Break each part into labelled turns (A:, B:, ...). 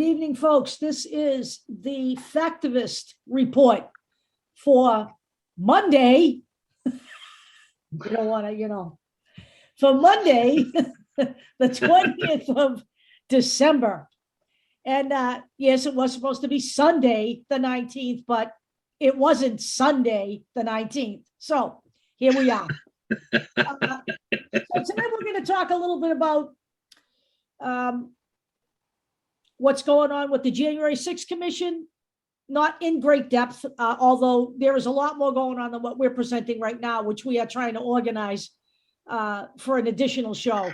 A: Good evening, folks. This is the Factivist report for Monday. You don't want to, for Monday, the 20th of December. And yes, it was supposed to be Sunday, the 19th, but it wasn't Sunday, the 19th. So here we are. So today we're going to talk a little bit about what's going on with the January 6th Commission, not in great depth, although there is a lot more going on than what we're presenting right now, which we are trying to organize for an additional show.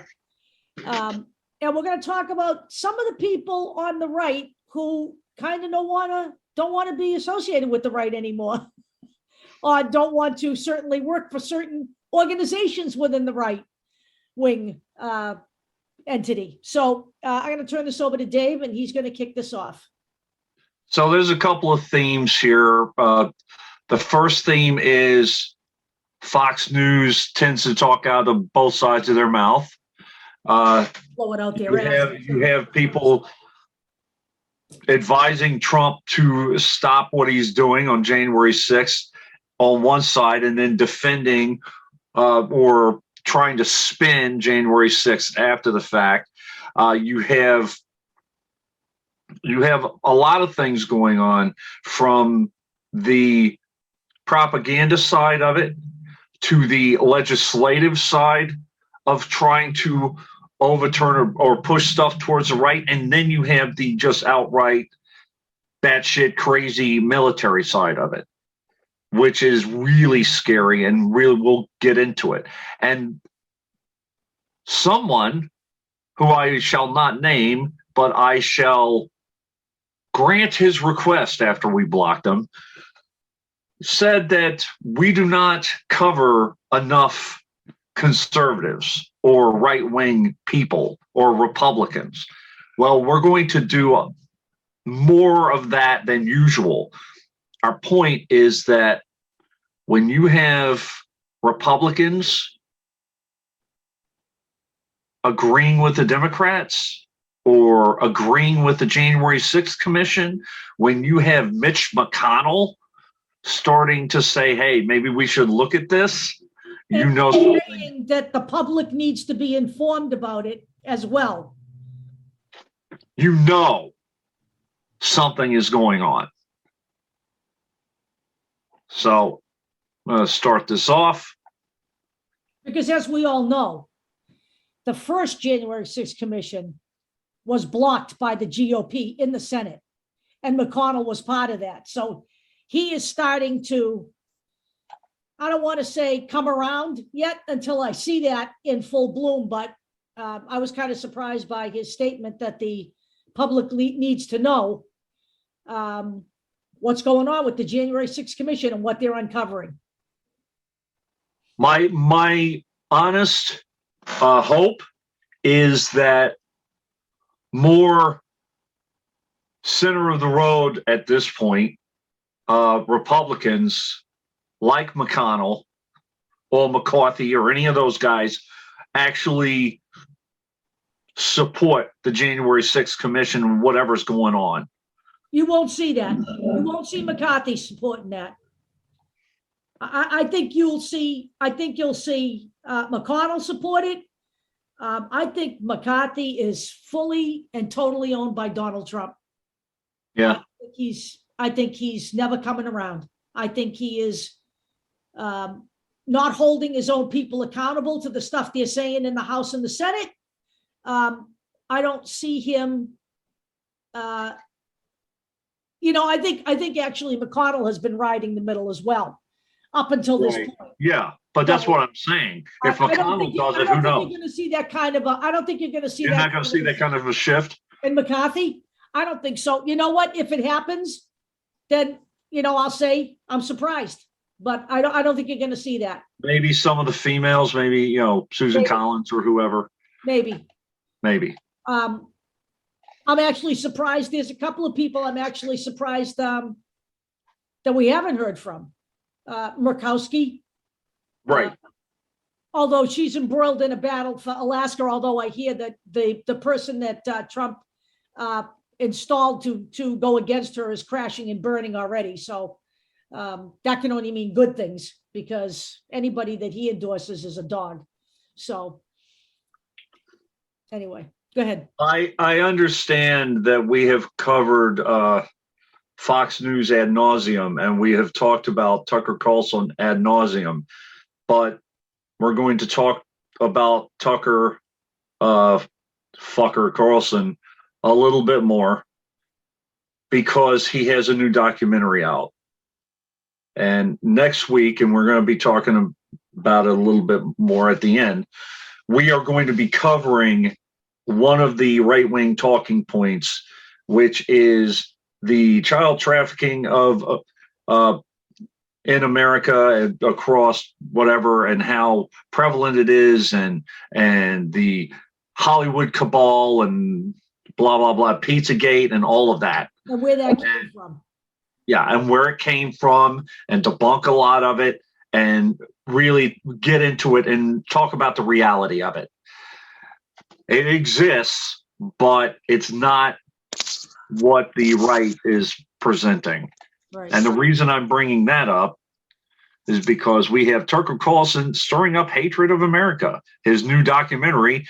A: And we're going to talk about some of the people on the right who kind of don't want to be associated with the right anymore, or don't want to certainly work for certain organizations within the right wing entity. So I'm going to turn this over to Dave, and he's going to kick this off.
B: So there's a couple of themes here. The first theme is Fox News tends to talk out of both sides of their mouth.
A: Blow it out there.
B: You have people advising Trump to stop what he's doing on January 6th on one side, and then defending or trying to spin January 6th after the fact. You have a lot of things going on, from the propaganda side of it to the legislative side of trying to overturn or push stuff towards the right. And then you have the just outright batshit crazy military side of it, which is really scary, and really we'll get into it. And someone who I shall not name, but I shall grant his request after we blocked him, said that we do not cover enough conservatives or right-wing people or Republicans. Well, we're going to do more of that than usual. Our point is that when you have Republicans agreeing with the Democrats or agreeing with the January 6th Commission, when you have Mitch McConnell starting to say, hey, maybe we should look at this,
A: saying that the public needs to be informed about it as well. Something is going on. So I'm going to start this off. Because as we all know, the first January 6th Commission was blocked by the GOP in the Senate, and McConnell was part of that. So he is starting to, I don't want to say come around yet until I see that in full bloom, but I was kind of surprised by his statement that the public needs to know what's going on with the January 6th Commission and what they're uncovering.
B: My honest hope is that more center of the road at this point, Republicans like McConnell or McCarthy or any of those guys actually support the January 6th Commission and whatever's going on.
A: You won't see that. You won't see McCarthy supporting that. I think you'll see McConnell support it. I think McCarthy is fully and totally owned by Donald Trump.
B: Yeah.
A: I think he's never coming around. I think he is not holding his own people accountable to the stuff they're saying in the House and the Senate. I don't see him. I think actually McConnell has been riding the middle as well up until this point.
B: Yeah, but that's what I'm saying. If McConnell does it, who knows?
A: You're going to see that kind of I don't think you're going to see.
B: You're not going to see that kind of a shift
A: in McCarthy. I don't think so. You know what? If it happens, then I'll say I'm surprised. But I don't think you're going to see that.
B: Maybe some of the females, maybe Susan Collins or whoever.
A: Maybe.
B: I'm
A: actually surprised. There's a couple of people I'm actually surprised that we haven't heard from. Murkowski.
B: Right.
A: Although she's embroiled in a battle for Alaska, although I hear that the person that Trump installed to go against her is crashing and burning already. So that can only mean good things, because anybody that he endorses is a dog. So anyway, go ahead.
B: I understand that we have covered Fox News ad nauseum, and we have talked about Tucker Carlson ad nauseum, but we're going to talk about Tucker fucker Carlson a little bit more, because he has a new documentary out. And next week, and we're going to be talking about it a little bit more at the end, we are going to be covering one of the right-wing talking points, which is the child trafficking of in America and across whatever, and how prevalent it is, and the Hollywood cabal and blah, blah, blah, Pizzagate and all of that.
A: And where that came from.
B: Yeah, and where it came from, and debunk a lot of it, and really get into it and talk about the reality of it. It exists, but it's not what the right is presenting.
A: Right.
B: And the reason I'm bringing that up is because we have Tucker Carlson stirring up hatred of America. His new documentary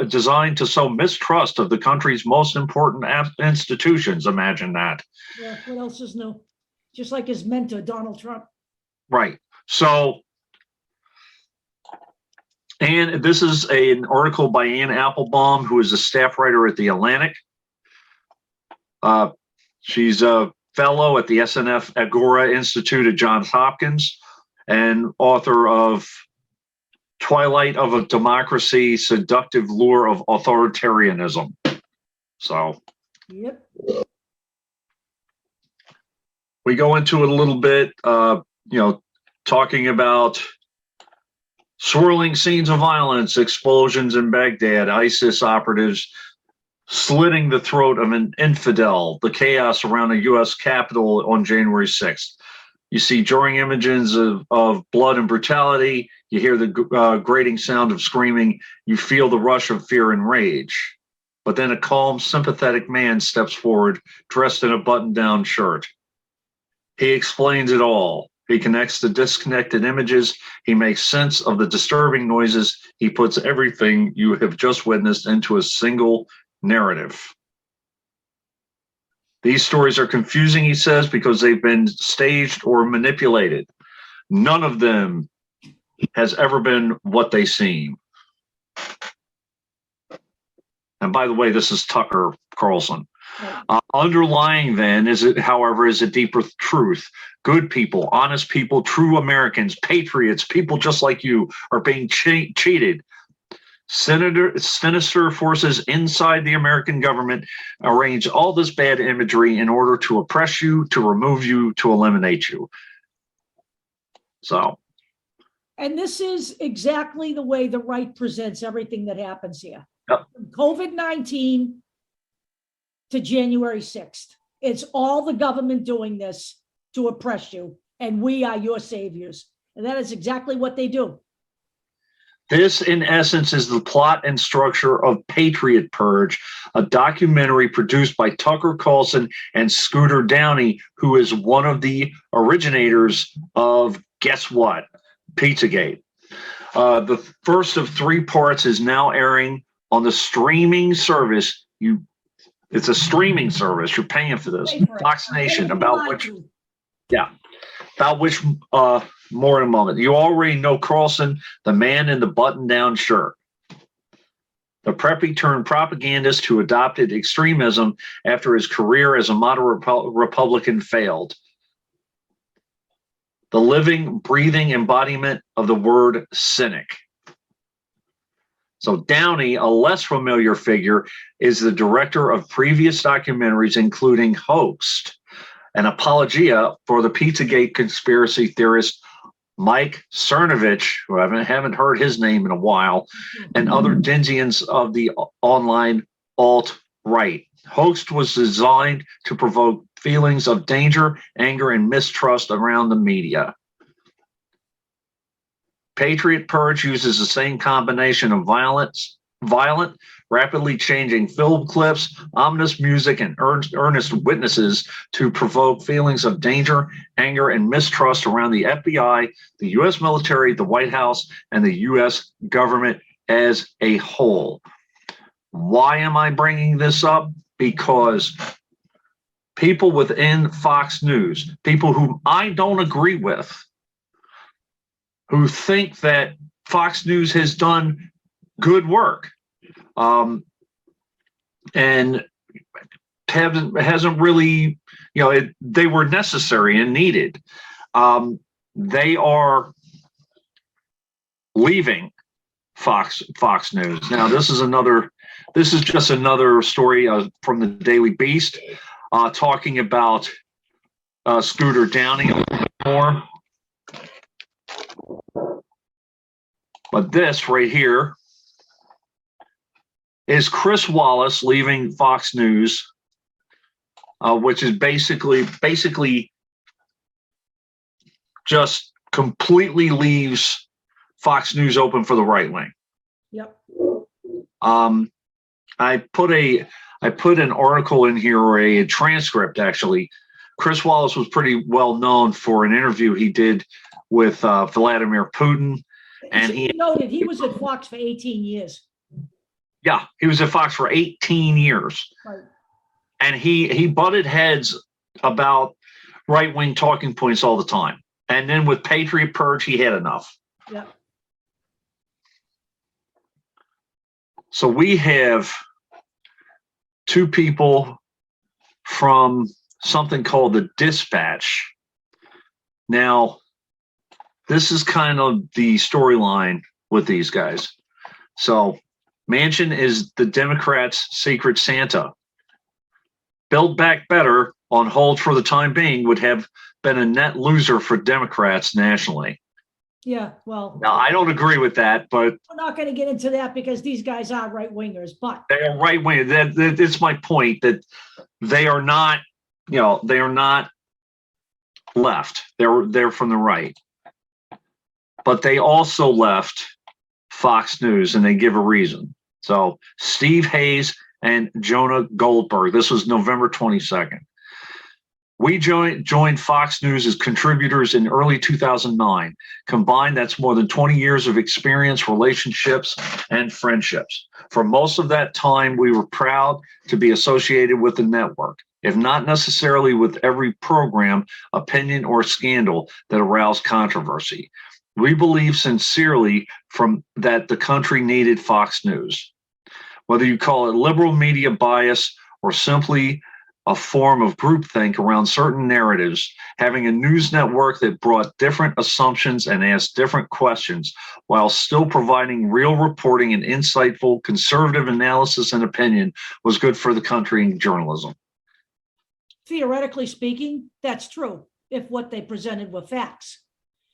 B: designed to sow mistrust of the country's most important institutions. Imagine that.
A: Yeah, what else is new? Just like his mentor, Donald Trump.
B: Right. So, and this is an article by Ann Applebaum, who is a staff writer at The Atlantic. She's a fellow at the SNF Agora Institute at Johns Hopkins, and author of Twilight of a Democracy, Seductive Lure of Authoritarianism. So,
A: yep.
B: We go into it a little bit, talking about swirling scenes of violence, explosions in Baghdad, ISIS operatives slitting the throat of an infidel, the chaos around a U.S. Capitol on January 6th. You see jarring images of blood and brutality. You hear the grating sound of screaming. You feel the rush of fear and rage. But then a calm, sympathetic man steps forward, dressed in a button-down shirt. He explains it all. He connects the disconnected images. He makes sense of the disturbing noises. He puts everything you have just witnessed into a single narrative. These stories are confusing, he says, because they've been staged or manipulated. None of them has ever been what they seem. And by the way, this is Tucker Carlson. Underlying then is it, however, is a deeper truth. Good people, honest people, true Americans, patriots, people just like you are being cheated. Sinister forces inside the American government arrange all this bad imagery in order to oppress you, to remove you, to eliminate you. So.
A: And this is exactly the way the right presents everything that happens here.
B: Yep.
A: From COVID-19 to January 6th. It's all the government doing this to oppress you, and we are your saviors. And that is exactly what they do.
B: This, in essence, is the plot and structure of Patriot Purge, a documentary produced by Tucker Carlson and Scooter Downey, who is one of the originators of, guess what, Pizzagate. The first of 3 parts is now airing on the streaming service. It's a streaming service. You're paying for this. Fox Nation, about which more in a moment. You already know Carlson, the man in the button-down shirt. The preppy turned propagandist who adopted extremism after his career as a moderate Republican failed. The living, breathing embodiment of the word cynic. So Downey, a less familiar figure, is the director of previous documentaries, including Hoaxed, an apologia for the Pizzagate conspiracy theorist Mike Cernovich, who I haven't heard his name in a while, and other Dinsians of the online alt-right. Hoaxed was designed to provoke feelings of danger, anger, and mistrust around the media. Patriot Purge uses the same combination of violence, violent, rapidly changing film clips, ominous music, and earnest witnesses to provoke feelings of danger, anger, and mistrust around the FBI, the U.S. military, the White House, and the U.S. government as a whole. Why am I bringing this up? Because people within Fox News, people whom I don't agree with, who think that Fox News has done good work, and hasn't really, they were necessary and needed. They are leaving Fox News. Now, this is just another story from the Daily Beast, talking about Scooter Downing more. But this right here is Chris Wallace leaving Fox News, which is basically just completely leaves Fox News open for the right wing.
A: Yep.
B: I put an article in here, or a transcript actually. Chris Wallace was pretty well known for an interview he did with Vladimir Putin. And he
A: noted he was at Fox for 18 years.
B: Yeah, he was at Fox for 18 years.
A: Right.
B: And he butted heads about right-wing talking points all the time. And then with Patriot Purge, he had enough.
A: Yeah.
B: So we have two people from something called the Dispatch. Now, this is kind of the storyline with these guys. So Manchin is the Democrats' secret Santa. Build Back Better, on hold for the time being, would have been a net loser for Democrats nationally.
A: Yeah, well.
B: Now, I don't agree with that, but
A: we're not going to get into that because these guys are right-wingers, but.
B: They are right-wingers. That's my point, that they are not, they are not left. They're from the right. But they also left Fox News, and they give a reason. So Steve Hayes and Jonah Goldberg. This was November 22nd. We joined Fox News as contributors in early 2009. Combined, that's more than 20 years of experience, relationships, and friendships. For most of that time, we were proud to be associated with the network, if not necessarily with every program, opinion, or scandal that aroused controversy. We believe sincerely that the country needed Fox News. Whether you call it liberal media bias or simply a form of groupthink around certain narratives, having a news network that brought different assumptions and asked different questions while still providing real reporting and insightful conservative analysis and opinion was good for the country and journalism.
A: Theoretically speaking, that's true if what they presented were facts.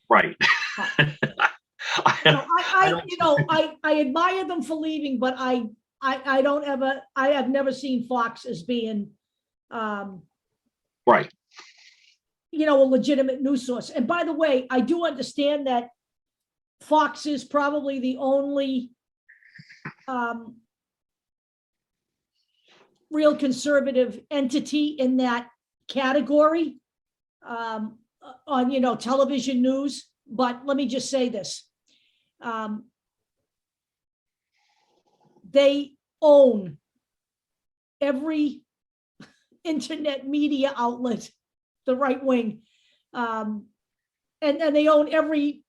B: Right.
A: I admire them for leaving, but I have never seen Fox as being
B: right.
A: A legitimate news source. And by the way, I do understand that Fox is probably the only real conservative entity in that category on television news. But let me just say this. They own every internet media outlet, the right wing, and they own every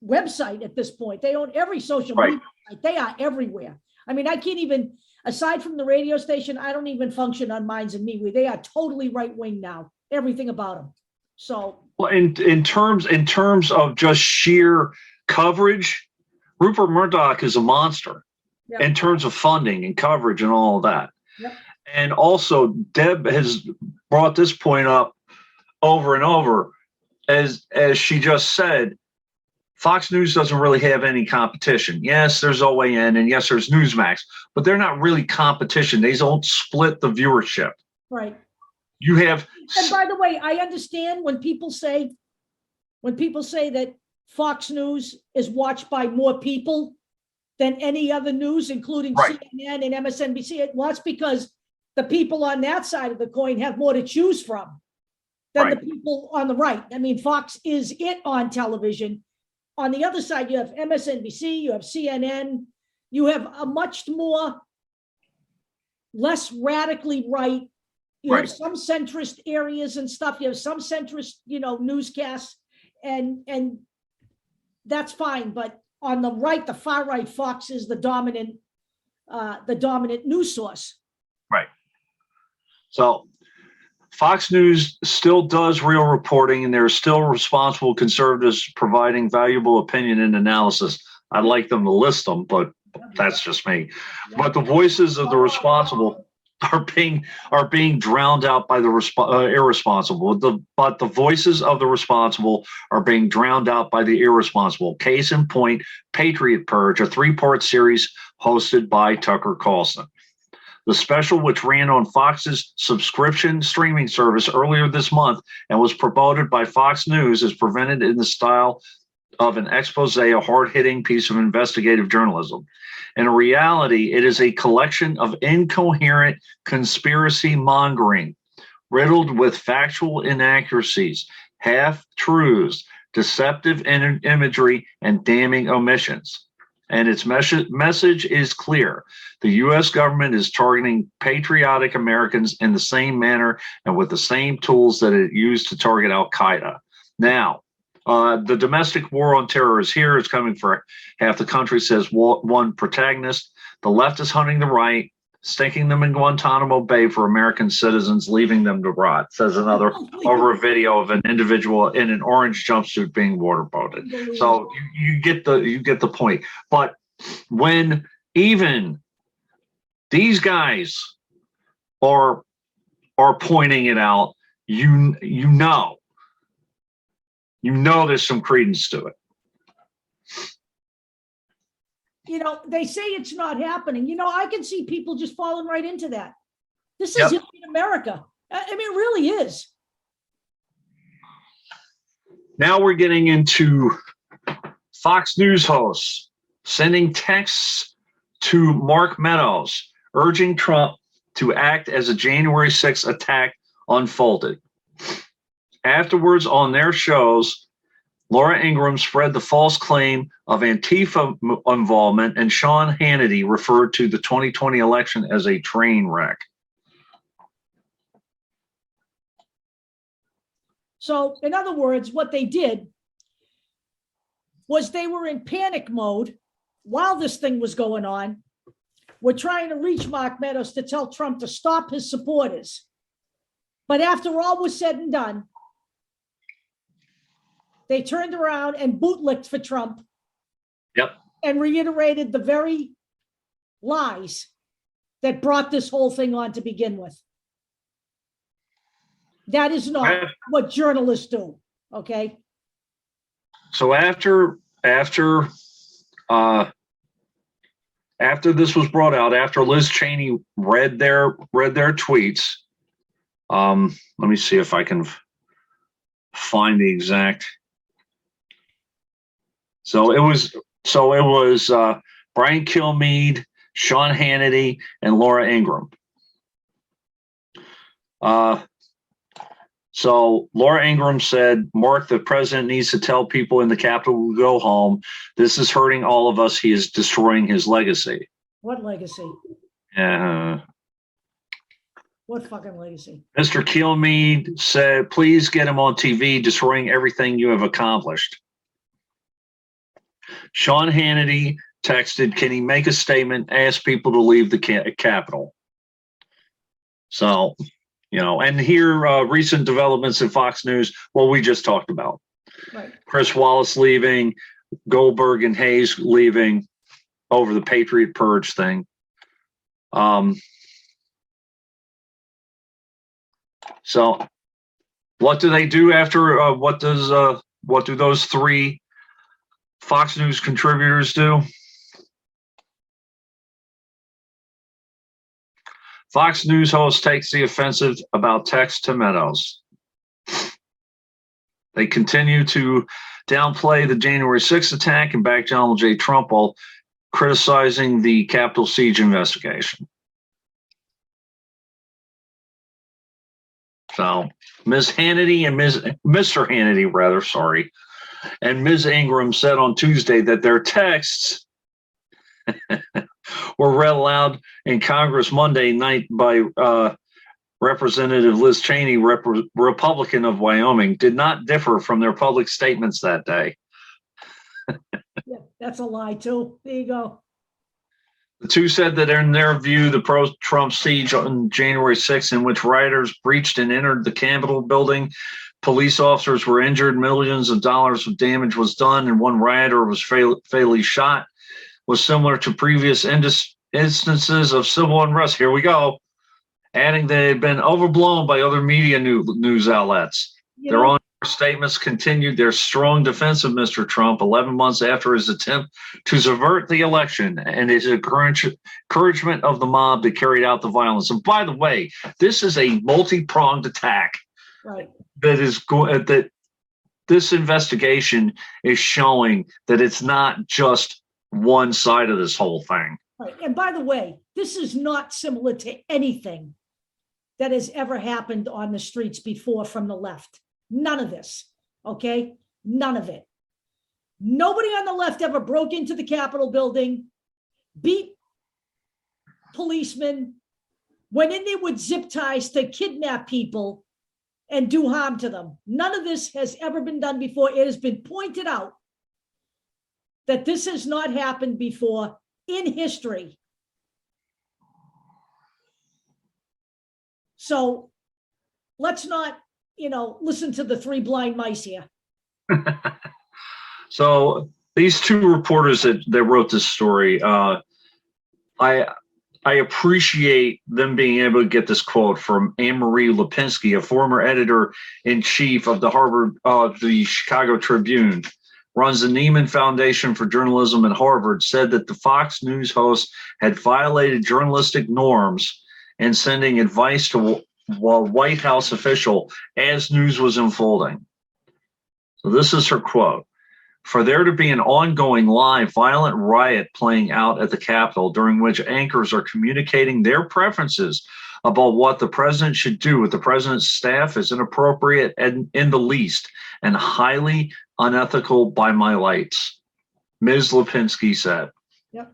A: website at this point. They own every social media site. They are everywhere. I mean, I can't even, aside from the radio station, I don't even function on Minds and Me. They are totally right wing now. Everything about them. So,
B: well, in terms of just sheer coverage, Rupert Murdoch is a monster. Yep. In terms of funding and coverage and all of that.
A: Yep.
B: And also, Deb has brought this point up over and over. As she just said, Fox News doesn't really have any competition. Yes, there's OAN, and yes, there's Newsmax, but they're not really competition. They don't split the viewership.
A: Right.
B: You have.
A: And by the way, I understand when people say that Fox News is watched by more people. than any other news, including
B: Right.
A: CNN and MSNBC. Well, that's because the people on that side of the coin have more to choose from than the
B: Right.
A: people on the right. I mean, Fox is it on television. On the other side, you have MSNBC, you have CNN, you have a much more less radically right. You have
B: Right.
A: some centrist areas and stuff. You have some centrist, newscasts, and that's fine. But on the right, the far right, Fox is the dominant news source.
B: Right. So Fox News still does real reporting, and there are still responsible conservatives providing valuable opinion and analysis. I'd like them to list them, but that's just me. But the voices of the responsible are being drowned out by the irresponsible. But the voices of the responsible are being drowned out by the irresponsible. Case in point, Patriot Purge, a 3-part series hosted by Tucker Carlson. The special, which ran on Fox's subscription streaming service earlier this month and was promoted by Fox News, is presented in the style of an expose, a hard-hitting piece of investigative journalism. In reality, it is a collection of incoherent conspiracy mongering, riddled with factual inaccuracies, half-truths, deceptive imagery, and damning omissions. And its message is clear. The U.S. government is targeting patriotic Americans in the same manner and with the same tools that it used to target al-Qaeda. Now, the domestic war on terror is here. It's coming for half the country, says one protagonist. The left is hunting the right, sticking them in Guantanamo Bay for American citizens, leaving them to rot, says another over a video of an individual in an orange jumpsuit being waterboarded. So you get the point. But when even these guys are pointing it out, you know there's some credence to it.
A: They say it's not happening. I can see people just falling right into that. This is in America. I mean, it really is.
B: Now we're getting into Fox News hosts sending texts to Mark Meadows, urging Trump to act as a January 6th attack unfolded. Afterwards, on their shows, Laura Ingraham spread the false claim of Antifa involvement, and Sean Hannity referred to the 2020 election as a train wreck.
A: So, in other words, what they did was they were in panic mode while this thing was going on. We're trying to reach Mark Meadows to tell Trump to stop his supporters. But after all was said and done, they turned around and bootlicked for Trump.
B: Yep.
A: And reiterated the very lies that brought this whole thing on to begin with. That is not what journalists do, okay?
B: So after this was brought out, after Liz Cheney read their tweets, let me see if I can find the exact. So it was Brian Kilmeade, Sean Hannity, and Laura Ingraham. So Laura Ingraham said, Mark, the president needs to tell people in the Capitol to go home. This is hurting all of us. He is destroying his legacy.
A: What legacy? What fucking legacy?
B: Mr. Kilmeade said, please get him on TV, destroying everything you have accomplished. Sean Hannity texted, can he make a statement, ask people to leave the Capitol? So, and here, recent developments in Fox News, well, we just talked about.
A: Right.
B: Chris Wallace leaving, Goldberg and Hayes leaving over the Patriot Purge thing. So what do they do after, what do those three Fox News contributors do? Fox News host takes the offensive about text to Meadows. They continue to downplay the January 6th attack and back Donald J. Trump while criticizing the Capitol siege investigation. So Ms. Hannity and Mr. Hannity, rather, sorry, and Ms. Ingram said on Tuesday that their texts were read aloud in Congress Monday night by Representative Liz Cheney, Republican of Wyoming, did not differ from their public statements that day.
A: Yeah, that's a lie too. There you go.
B: The two said that in their view, the pro-Trump siege on January 6th, in which rioters breached and entered the Capitol building, police officers were injured, millions of dollars of damage was done, and one rioter was fatally shot, was similar to previous instances of civil unrest. Here we go. Adding they had been overblown by other media news outlets. Their own statements continued their strong defense of Mr. Trump 11 months after his attempt to subvert the election and his encouragement of the mob that carried out the violence. And by the way, this is a multi-pronged attack.
A: Right.
B: That this investigation is showing that it's not just one side of this whole thing.
A: Right. And by the way, this is not similar to anything that has ever happened on the streets before from the left. None of this. Okay? None of it. Nobody on the left ever broke into the Capitol building, beat policemen, went in there with zip ties to kidnap people and do harm to them. None of this has ever been done before. It has been pointed out that this has not happened before in history. So let's not, listen to the three blind mice here.
B: So these two reporters that wrote this story, I appreciate them being able to get this quote from Anne-Marie Lipinski, a former editor-in-chief of the Chicago Tribune, runs the Neiman Foundation for Journalism at Harvard, said that the Fox News host had violated journalistic norms and sending advice to a White House official as news was unfolding. So this is her quote. For there to be an ongoing live violent riot playing out at the Capitol during which anchors are communicating their preferences about what the president should do with the president's staff is inappropriate and in the least and highly unethical by my lights, Ms. Lipinski said.
A: Yep.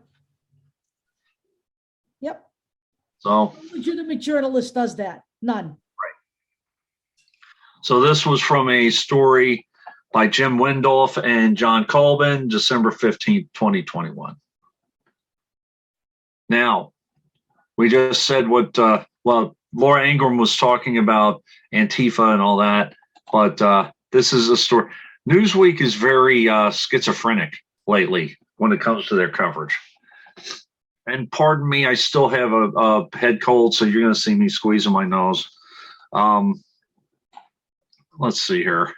B: So
A: no legitimate journalist does that. None.
B: Right. So this was from a story by Jim Windolf and John Colbin, December 15th, 2021. Now, we just said what, Laura Ingraham was talking about Antifa and all that, but this is a story. Newsweek is very schizophrenic lately when it comes to their coverage. And pardon me, I still have a head cold, so you're going to see me squeezing my nose. Let's see here.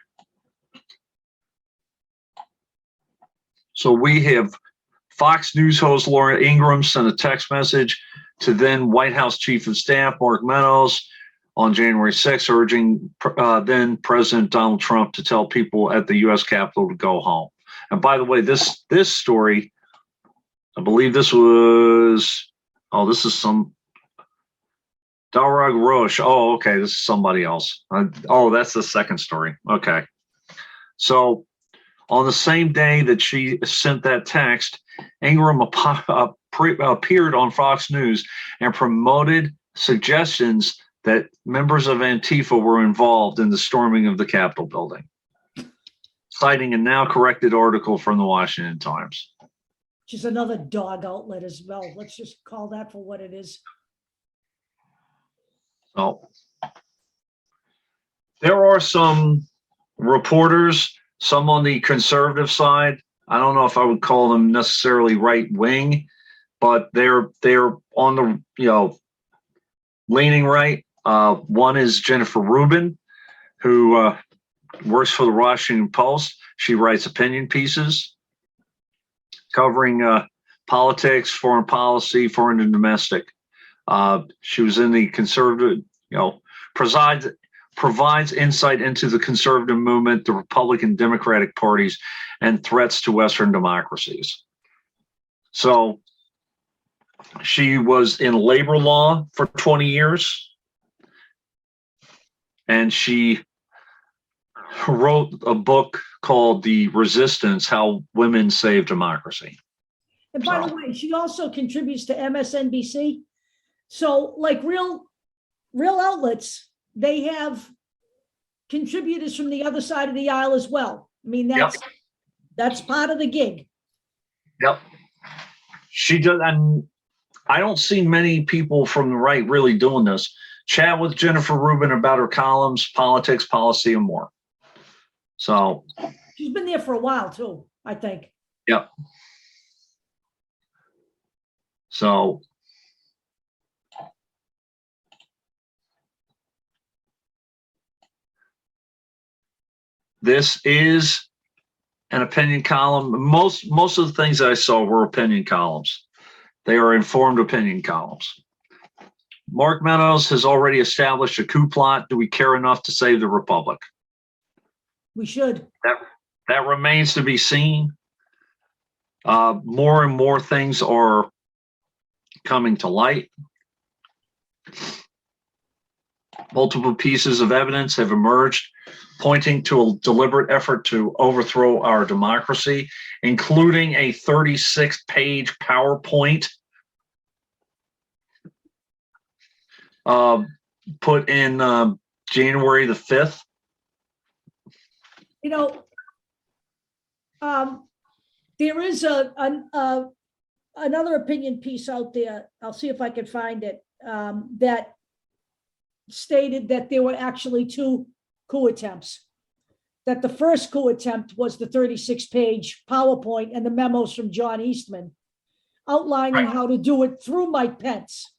B: So we have Fox News host Laura Ingraham sent a text message to then White House Chief of Staff Mark Meadows on January 6th, urging then President Donald Trump to tell people at the U.S. Capitol to go home. And by the way, this story, I believe this was, this is some Darag Roche. Oh, okay, this is somebody else. That's the second story. Okay. So on the same day that she sent that text, Ingraham appeared on Fox News and promoted suggestions that members of Antifa were involved in the storming of the Capitol building, citing a now corrected article from the Washington Times.
A: Which is another dog outlet as well. Let's just call that for what it is.
B: So there are some reporters, some on the conservative side. I don't know if I would call them necessarily right wing, but they're on the leaning right. One is Jennifer Rubin, who works for the Washington Post. She writes opinion pieces covering politics, foreign policy, foreign and domestic. She was in the conservative, provides insight into the conservative movement, the Republican Democratic parties, and threats to Western democracies. So she was in labor law for 20 years, and she wrote a book called The Resistance: How Women Save Democracy.
A: And by the way, she also contributes to MSNBC. So like real outlets, they have contributors from the other side of the aisle as well. I mean, that's part of the gig.
B: Yep. She does, and I don't see many people from the right really doing this. Chat with Jennifer Rubin about her columns, politics, policy, and more. So
A: she's been there for a while too, I think.
B: Yep. So this is an opinion column. Most of the things I saw were opinion columns. They are informed opinion columns. Mark Meadows has already established a coup plot. Do we care enough to save the republic?
A: We should.
B: That remains to be seen. More and more things are coming to light. Multiple pieces of evidence have emerged pointing to a deliberate effort to overthrow our democracy, including a 36-page PowerPoint put in January the 5th.
A: You know, there is another opinion piece out there. I'll see if I can find it, that stated that there were actually two coup attempts. That the first coup attempt was the 36-page PowerPoint and the memos from John Eastman outlining how to do it through Mike Pence.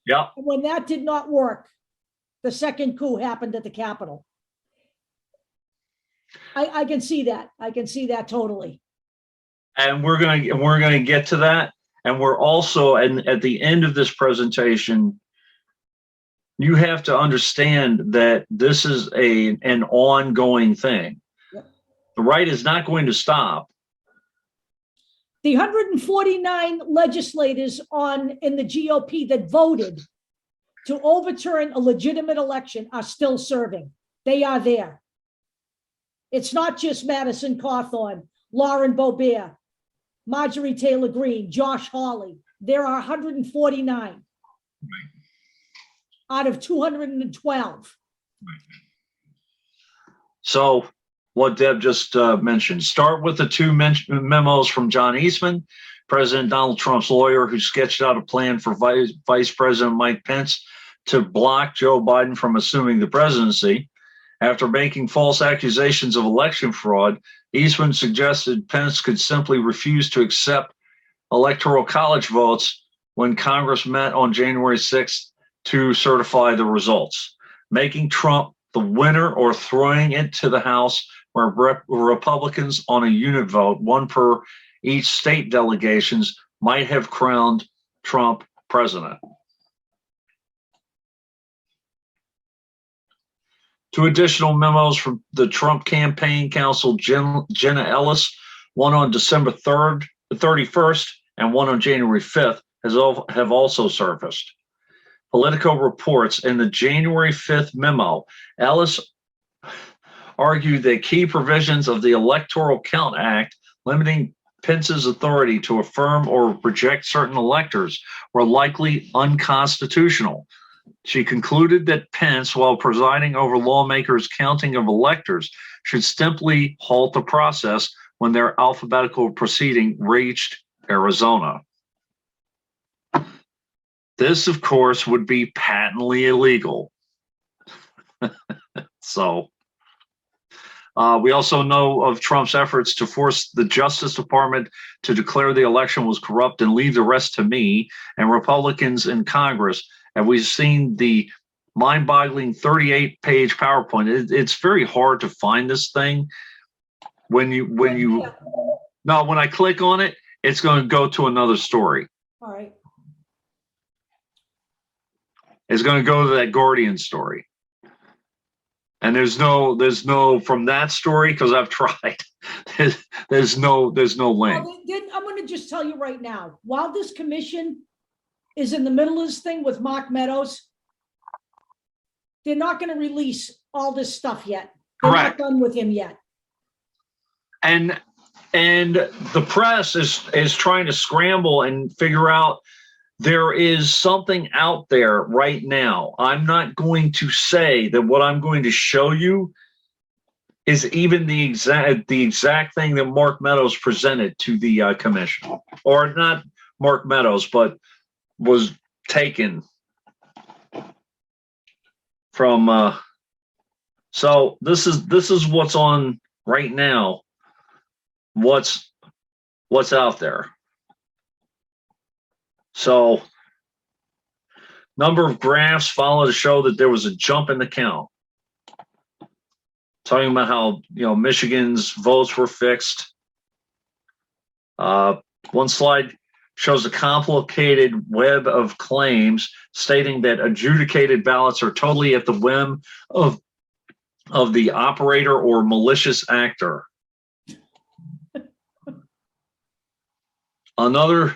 B: Yeah.
A: And when that did not work, the second coup happened at the Capitol. I can see that. I can see that totally.
B: And we're gonna get to that. And we're also, and at the end of this presentation, you have to understand that this is an ongoing thing. Yep. The right is not going to stop.
A: The 149 legislators in the GOP that voted to overturn a legitimate election are still serving. They are there. It's not just Madison Cawthorn, Lauren Boebert, Marjorie Taylor Greene, Josh Hawley. There are 149 out of 212.
B: So what Deb just mentioned, start with the two memos from John Eastman, President Donald Trump's lawyer, who sketched out a plan for Vice President Mike Pence to block Joe Biden from assuming the presidency. After making false accusations of election fraud, Eastman suggested Pence could simply refuse to accept electoral college votes when Congress met on January 6th to certify the results, making Trump the winner or throwing it to the House, where Republicans on a unit vote, one per each state delegations, might have crowned Trump president. Two additional memos from the Trump campaign counsel, Jenna Ellis, one on December 31st and one on January 5th, have also surfaced. Politico reports in the January 5th memo, Ellis argued that key provisions of the Electoral Count Act limiting Pence's authority to affirm or reject certain electors were likely unconstitutional. She concluded that Pence, while presiding over lawmakers' counting of electors, should simply halt the process when their alphabetical proceeding reached Arizona. This, of course, would be patently illegal. So we also know of Trump's efforts to force the Justice Department to declare the election was corrupt and leave the rest to me and Republicans in Congress. And we've seen the mind-boggling 38-page PowerPoint. It's very hard to find this thing. When I click on it, it's going to go to another story.
A: All right.
B: It's going to go to that Guardian story. And there's no from that story, because I've tried. There's no link.
A: Well, I'm going to just tell you right now, while this commission is in the middle of this thing with Mark Meadows, they're not going to release all this stuff yet. They're
B: Correct.
A: not done with him yet.
B: And the press is trying to scramble and figure out, there is something out there right now. I'm not going to say that what I'm going to show you is even the exact thing that Mark Meadows presented to the commission, or not Mark Meadows, but was taken from. So this is what's on right now. What's out there. So, number of graphs follow to show that there was a jump in the count. Talking about how, Michigan's votes were fixed. One slide shows a complicated web of claims stating that adjudicated ballots are totally at the whim of the operator or malicious actor. Another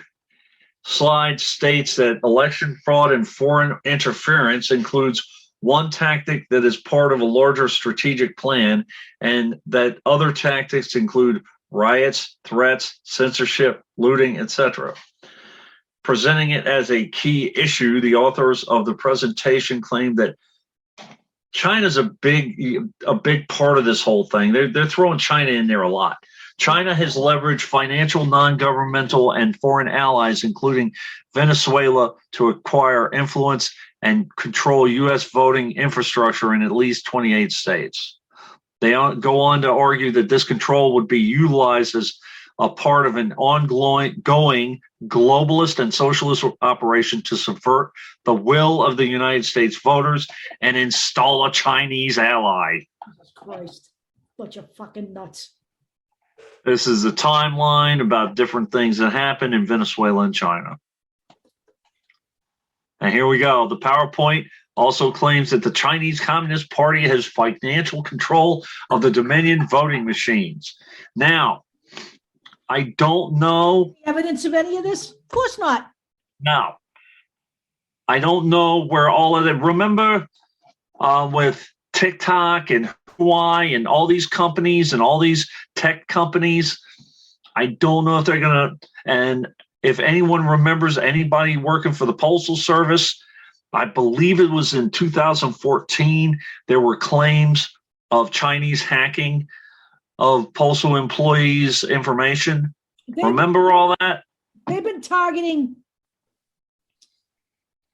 B: slide states that election fraud and foreign interference includes one tactic that is part of a larger strategic plan, and that other tactics include riots, threats, censorship, looting, etc. Presenting it as a key issue, the authors of the presentation claim that China's a big part of this whole thing. They're throwing China in there a lot. China has leveraged financial, non-governmental, and foreign allies, including Venezuela, to acquire influence and control U.S. voting infrastructure in at least 28 states. They go on to argue that this control would be utilized as a part of an ongoing globalist and socialist operation to subvert the will of the United States voters and install a Chinese ally.
A: Jesus Christ, bunch of fucking nuts.
B: This is a timeline about different things that happened in Venezuela and China. And here we go. The PowerPoint also claims that the Chinese Communist Party has financial control of the Dominion voting machines. Now, I don't know.
A: Evidence of any of this? Of course not.
B: No. I don't know where all of them. Remember with TikTok and Huawei and all these companies and all these tech companies, I don't know if they're going to, and if anyone remembers anybody working for the Postal Service, I believe it was in 2014, there were claims of Chinese hacking of postal employees' information. Remember all that?
A: They've been targeting,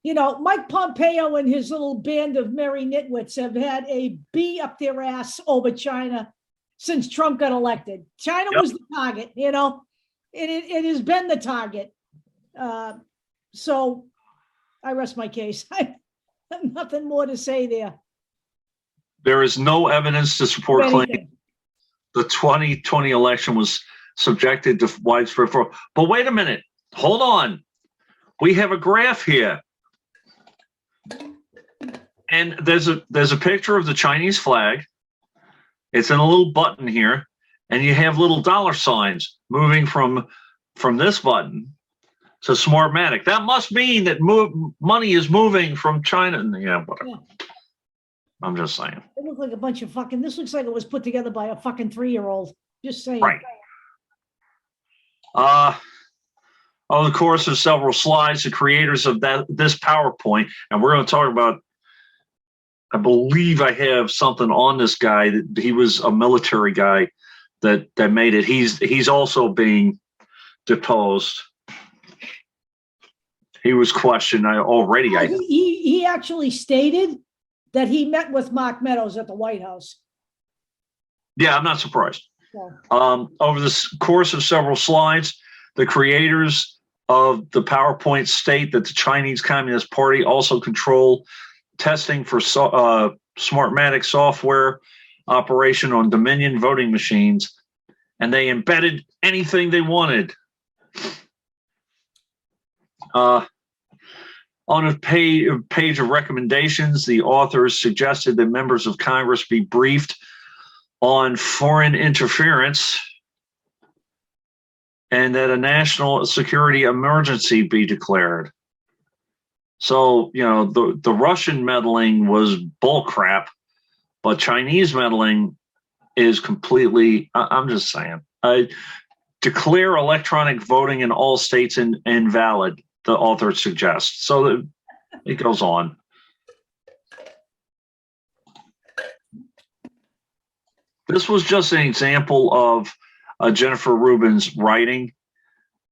A: Mike Pompeo and his little band of merry nitwits have had a bee up their ass over China since Trump got elected. China was the target, it has been the target. So I rest my case. I have nothing more to say there.
B: There is no evidence to support claiming the 2020 election was subjected to widespread fraud. But wait a minute. Hold on. We have a graph here. And there's a picture of the Chinese flag. It's in a little button here, and you have little dollar signs moving from this button to Smartmatic. That must mean that money is moving from China. Yeah, whatever. Yeah. I'm just saying.
A: It looked like a bunch of fucking. This looks like it was put together by a fucking 3-year-old. Just saying.
B: Right. Over the course of several slides, the creators of this PowerPoint, and we're going to talk about. I believe I have something on this guy that he was a military guy that made it. He's also being deposed. He was questioned already.
A: He actually stated that he met with Mark Meadows at the White House.
B: Yeah, I'm not surprised.
A: Yeah.
B: Over the course of several slides, the creators of the PowerPoint state that the Chinese Communist Party also control testing for Smartmatic software operation on Dominion voting machines, and they embedded anything they wanted. On a page of recommendations, the authors suggested that members of Congress be briefed on foreign interference and that a national security emergency be declared. So, the Russian meddling was bullcrap, but Chinese meddling is completely, I'm just saying. Declare electronic voting in all states invalid, the author suggests. So it goes on. This was just an example of Jennifer Rubin's writing.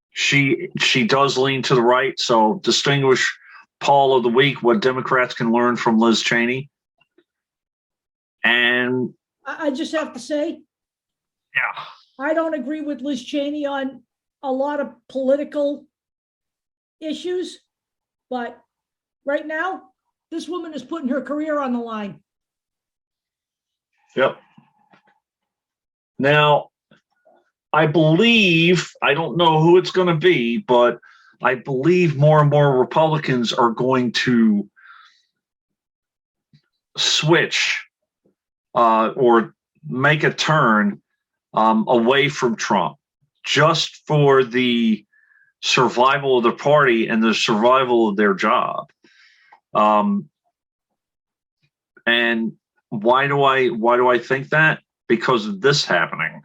B: She does lean to the right, so distinguish Paul of the Week, what Democrats can learn from Liz Cheney. And
A: I just have to say,
B: yeah,
A: I don't agree with Liz Cheney on a lot of political issues, but right now, this woman is putting her career on the line.
B: Yep. Now, I believe, I don't know who it's going to be, but I believe more and more Republicans are going to switch or make a turn away from Trump just for the survival of the party and the survival of their job. And why do I think that? Because of this happening.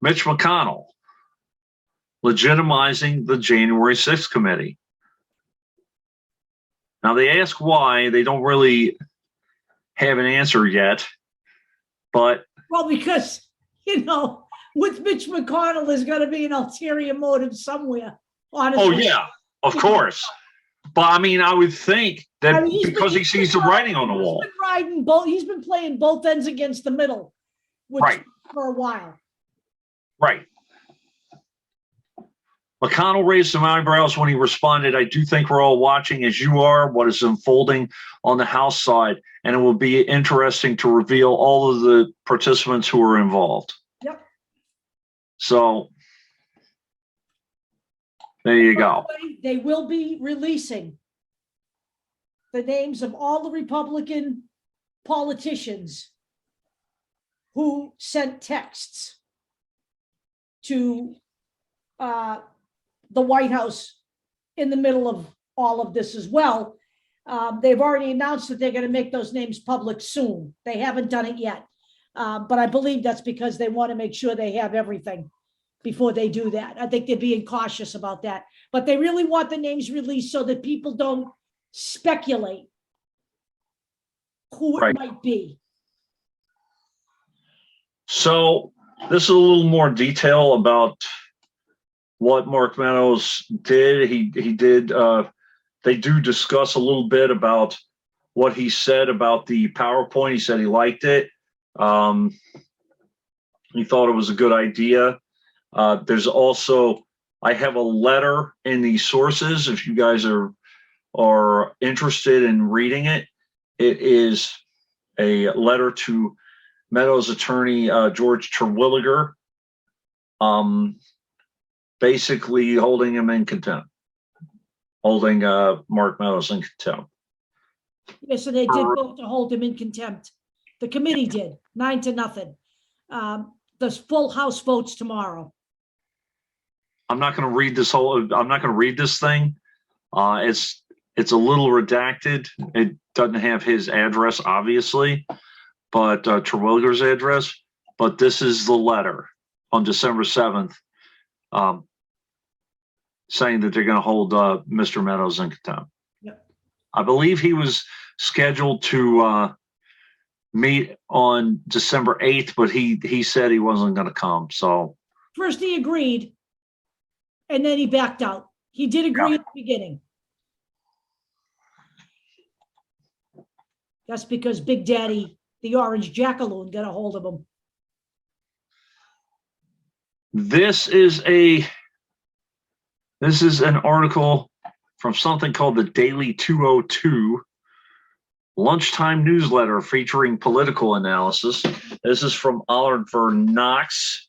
B: Mitch McConnell legitimizing the January 6th committee. Now they ask why, they don't really have an answer yet, but
A: well, because with Mitch McConnell, there's going to be an ulterior motive somewhere. Honestly.
B: Oh yeah, of course. But I mean, I would think that because he sees the writing on the wall.
A: He's been playing both ends against the middle,
B: right,
A: for a while.
B: Right. McConnell raised some eyebrows when he responded, I do think we're all watching, as you are, what is unfolding on the House side, and it will be interesting to reveal all of the participants who are involved.
A: Yep.
B: So there you go.
A: They will be releasing the names of all the Republican politicians who sent texts to the White House in the middle of all of this as well. They've already announced that they're going to make those names public soon. They haven't done it yet. But I believe that's because they want to make sure they have everything before they do that. I think they're being cautious about that. But they really want the names released so that people don't speculate who it might be.
B: So this is a little more detail about what Mark Meadows did. He did, they do discuss a little bit about what he said about the PowerPoint. He said he liked it. He thought it was a good idea. There's also, I have a letter in the sources if you guys are interested in reading it. It is a letter to Meadows' attorney, George Terwilliger, basically holding him in contempt, holding Mark Meadows in contempt.
A: Yes, and they did vote to hold him in contempt. The committee did, 9-0. The full House votes tomorrow.
B: I'm not going to read this I'm not going to read this thing. It's a little redacted. It doesn't have his address, obviously, but Terwilliger's address. But this is the letter on December 7th, saying that they're going to hold Mr. Meadows in contempt.
A: Yep.
B: I believe he was scheduled to meet on December 8th, but he said he wasn't going to come. So
A: first he agreed, and then he backed out. He did agree at the beginning. That's because Big Daddy, the Orange Jackaloon, got a hold of him.
B: This is an article from something called the Daily 202 lunchtime newsletter featuring political analysis. This is from Oliver Knox.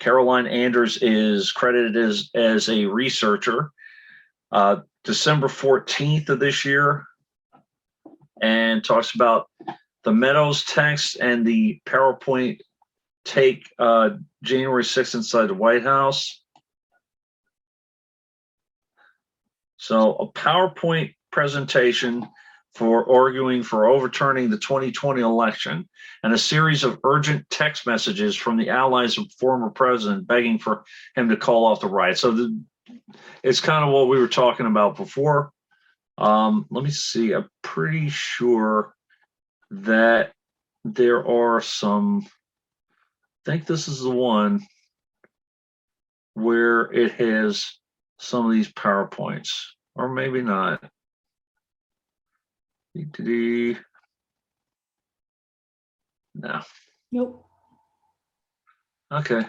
B: Caroline Anders is credited as a researcher. December 14th of this year, and talks about the Meadows text and the PowerPoint take January 6th inside the White House. So a PowerPoint presentation for arguing for overturning the 2020 election, and a series of urgent text messages from the allies of former president begging for him to call off the riot. So it's kind of what we were talking about before. Let me see. I'm pretty sure that there are some, I think this is the one where it has some of these PowerPoints, or maybe not. No.
A: Nope.
B: Okay.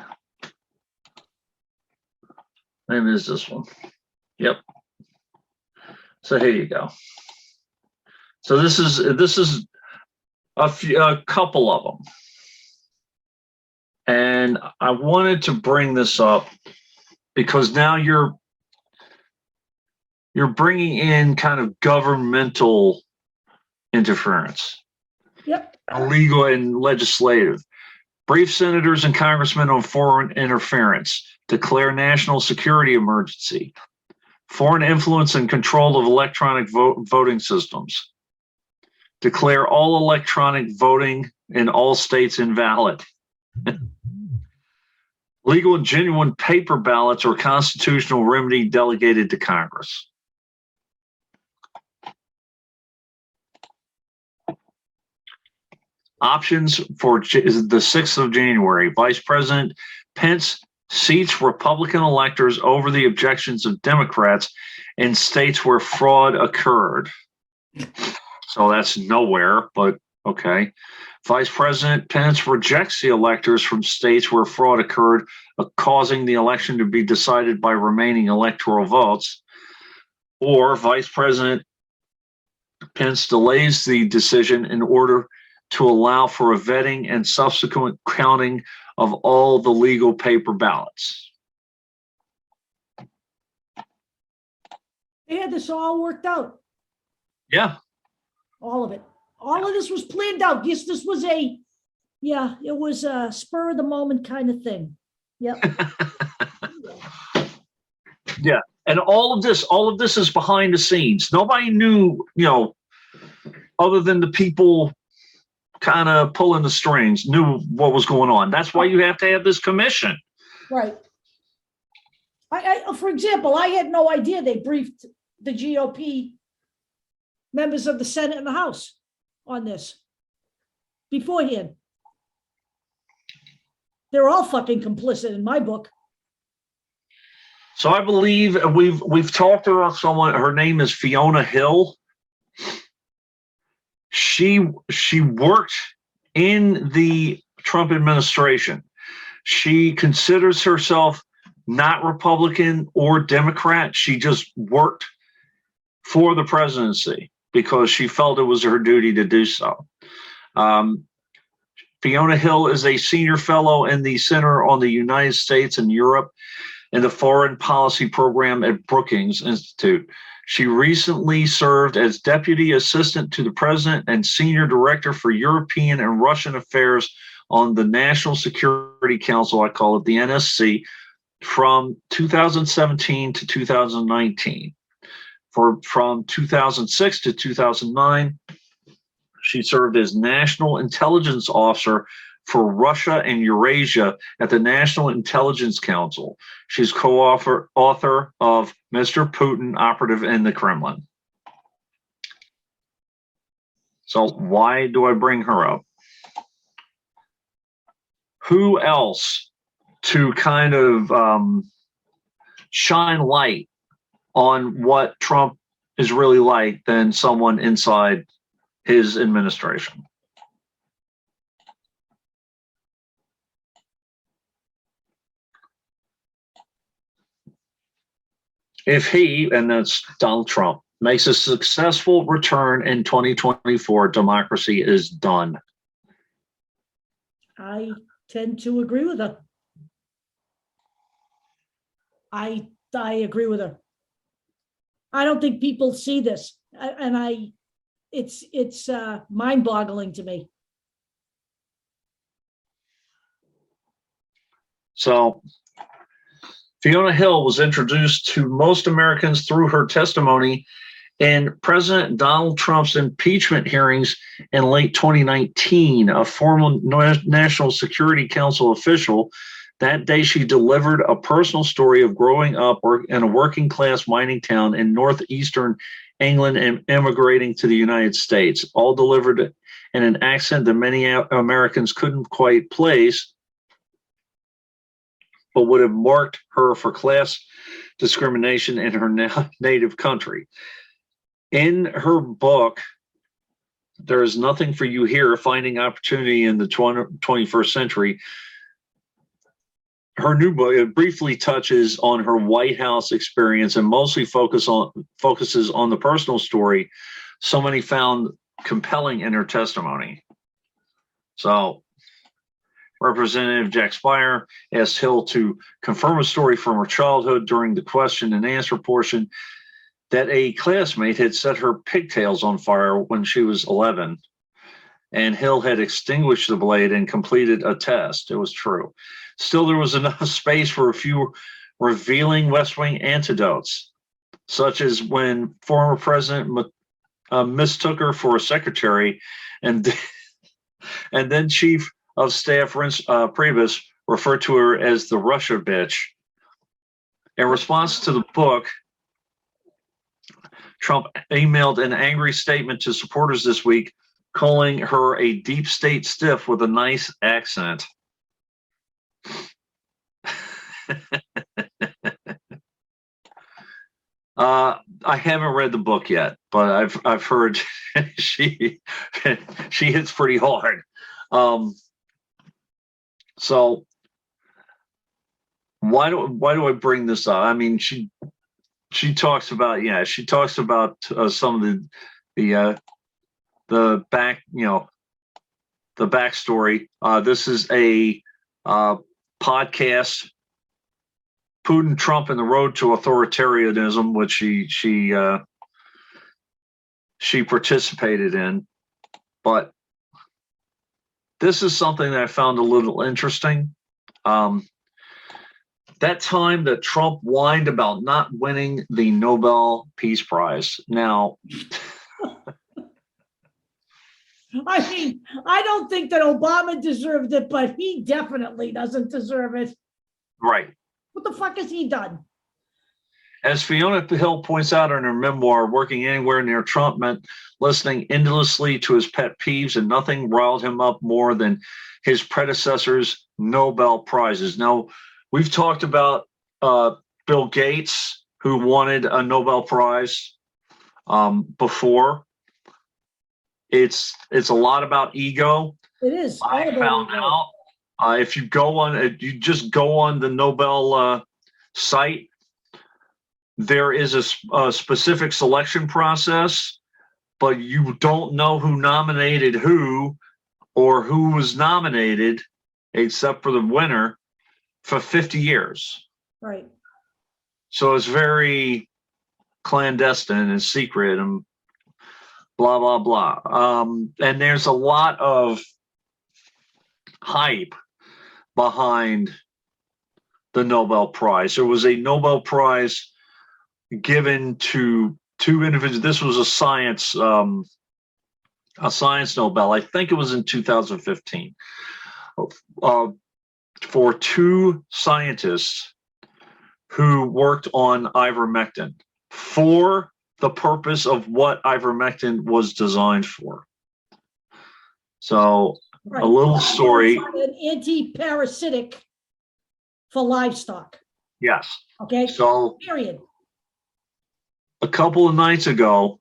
B: Maybe it's this one. Yep. So here you go. So this is a couple of them, and I wanted to bring this up because now you're bringing in kind of governmental interference.
A: Yep.
B: Legal and legislative. Brief senators and congressmen on foreign interference. Declare national security emergency. Foreign influence and control of electronic voting systems. Declare all electronic voting in all states invalid. Legal and genuine paper ballots or constitutional remedy delegated to Congress. Options for the 6th of January. Vice President Pence seats Republican electors over the objections of Democrats in states where fraud occurred. So that's nowhere, but okay. Vice President Pence rejects the electors from states where fraud occurred, causing the election to be decided by remaining electoral votes. Or Vice President Pence delays the decision in order to allow for a vetting and subsequent counting of all the legal paper ballots.
A: They had this all worked out.
B: Yeah.
A: All of it. All of this was planned out. Yes, this was it was a spur of the moment kind of thing. Yep.
B: Yeah. And all of this is behind the scenes. Nobody knew, other than the people kind of pulling the strings, knew what was going on. That's why you have to have this commission.
A: Right. For example, I had no idea they briefed the GOP members of the Senate and the House on this beforehand. They're all fucking complicit in my book.
B: So I believe we've talked about someone. Her name is Fiona Hill. She worked in the Trump administration. She considers herself not Republican or Democrat. She just worked for the presidency because she felt it was her duty to do so. Fiona Hill is a senior fellow in the Center on the United States and Europe in the Foreign Policy Program at Brookings Institute. She recently served as Deputy Assistant to the President and Senior Director for European and Russian Affairs on the National Security Council, I call it the NSC, from 2017 to 2019. From 2006 to 2009, she served as National Intelligence Officer for Russia and Eurasia at the National Intelligence Council. She's co-author of Mr. Putin, Operative in the Kremlin. So why do I bring her up? Who else to kind of shine light on what Trump is really like than someone inside his administration? If he, and that's Donald Trump, makes a successful return in 2024, democracy is done.
A: I tend to agree with her. I agree with her. I don't think people see this, and it's mind-boggling to me.
B: So Fiona Hill was introduced to most Americans through her testimony in President Donald Trump's impeachment hearings in late 2019. A former National Security Council official, that day she delivered a personal story of growing up in a working class mining town in northeastern England and immigrating to the United States, all delivered in an accent that many Americans couldn't quite place, but would have marked her for class discrimination in her native country. In her book, There Is Nothing for You Here, Finding Opportunity in the 21st Century, her new book, it briefly touches on her White House experience and mostly focuses on the personal story so many found compelling in her testimony. So Representative Jack Spire asked Hill to confirm a story from her childhood during the question and answer portion that a classmate had set her pigtails on fire when she was 11, and Hill had extinguished the blade and completed a test. It was true. Still, there was enough space for a few revealing West Wing anecdotes, such as when former President mistook her for a secretary, and then Chief of Staff Priebus referred to her as the Russia bitch. In response to the book, Trump emailed an angry statement to supporters this week, calling her a deep state stiff with a nice accent. I haven't read the book yet, but I've heard she hits pretty hard. So why do I bring this up? I mean, she talks about some of the back, the backstory. This is a podcast, Putin, Trump, and the Road to Authoritarianism, which she participated in. But this is something that I found a little interesting. That time that Trump whined about not winning the Nobel Peace Prize. Now,
A: I mean, I don't think that Obama deserved it, but he definitely doesn't deserve it.
B: Right.
A: What the fuck has he done?
B: As Fiona Hill points out in her memoir, working anywhere near Trump meant listening endlessly to his pet peeves, and nothing riled him up more than his predecessor's Nobel Prizes. Now, we've talked about Bill Gates, who wanted a Nobel Prize before. It's a lot about ego.
A: It is.
B: I found out if you just go on the Nobel site, there is a specific selection process, but you don't know who nominated who or who was nominated, except for the winner, for 50 years.
A: Right.
B: So it's very clandestine and secret and blah, blah, blah. And there's a lot of hype behind the Nobel Prize. There was a Nobel Prize given to two individuals. This was a science Nobel. I think it was in 2015. For two scientists who worked on ivermectin for the purpose of what ivermectin was designed for. So a little story.
A: An anti-parasitic for livestock.
B: Yes.
A: Okay.
B: So
A: period.
B: A couple of nights ago,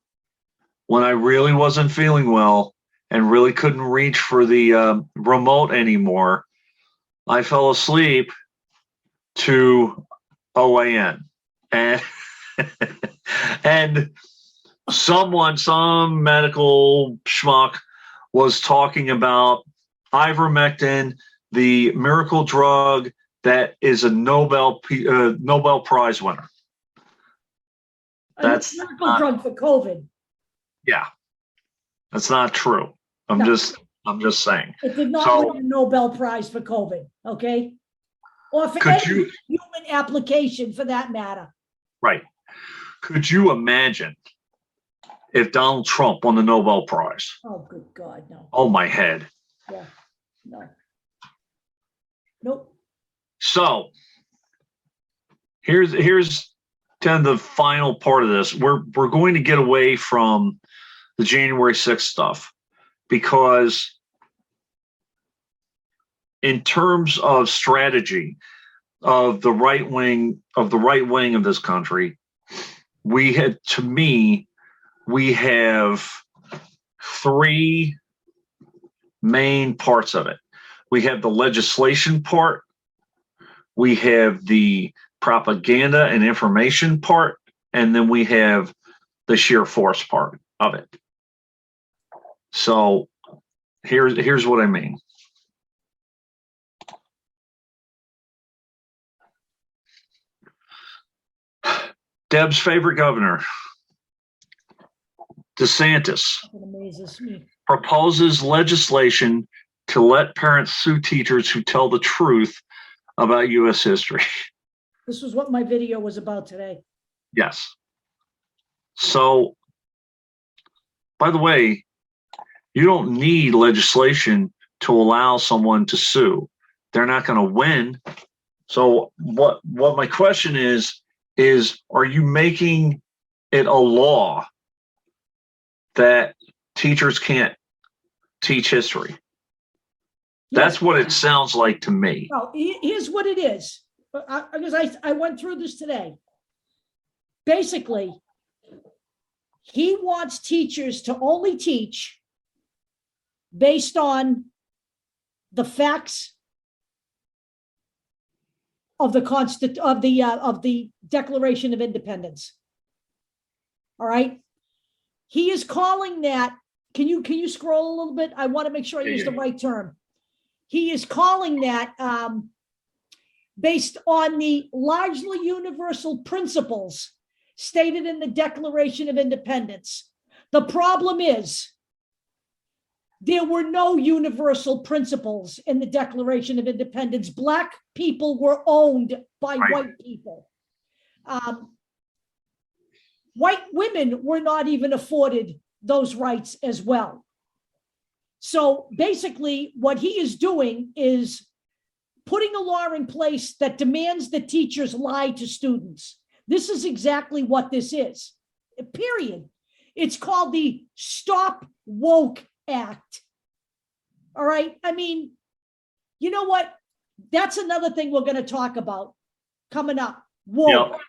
B: when I really wasn't feeling well and really couldn't reach for the remote anymore, I fell asleep to OAN, and and some medical schmuck was talking about ivermectin, the miracle drug that is a Nobel Prize winner. That's
A: a miracle drug for COVID.
B: Yeah, that's not true. I'm just saying.
A: It did not win a Nobel Prize for COVID, okay? Or for any human application for that matter.
B: Right. Could you imagine if Donald Trump won the Nobel Prize?
A: Oh, good God, no.
B: Oh, my head.
A: Yeah, no. Nope.
B: So here's kind of the final part of this. We're going to get away from the January 6th stuff, because in terms of strategy of the right wing of this country, we have three main parts of it. We have the legislation part, we have the propaganda and information part, and then we have the sheer force part of it. So here's what I mean. Deb's favorite governor, DeSantis, proposes legislation to let parents sue teachers who tell the truth about U.S. history.
A: This was what my video was about today.
B: Yes. So, by the way, you don't need legislation to allow someone to sue. They're not going to win. So what my question is are you making it a law that teachers can't teach history?
A: Yes.
B: That's what it sounds like to me.
A: Well, here's what it is. Because I went through this today. Basically, he wants teachers to only teach based on the facts of the Declaration of Independence. All right. He is calling that. Can you scroll a little bit? I want to make sure I use the right term. He is calling that based on the largely universal principles stated in the Declaration of Independence. The problem is there were no universal principles in the Declaration of Independence. Black people were owned by white people. White women were not even afforded those rights as well. So basically, what he is doing is putting a law in place that demands that teachers lie to students. This is exactly what this is, period. It's called the Stop Woke Act. All right. I mean, you know what? That's another thing we're going to talk about coming up. Woke. Yep.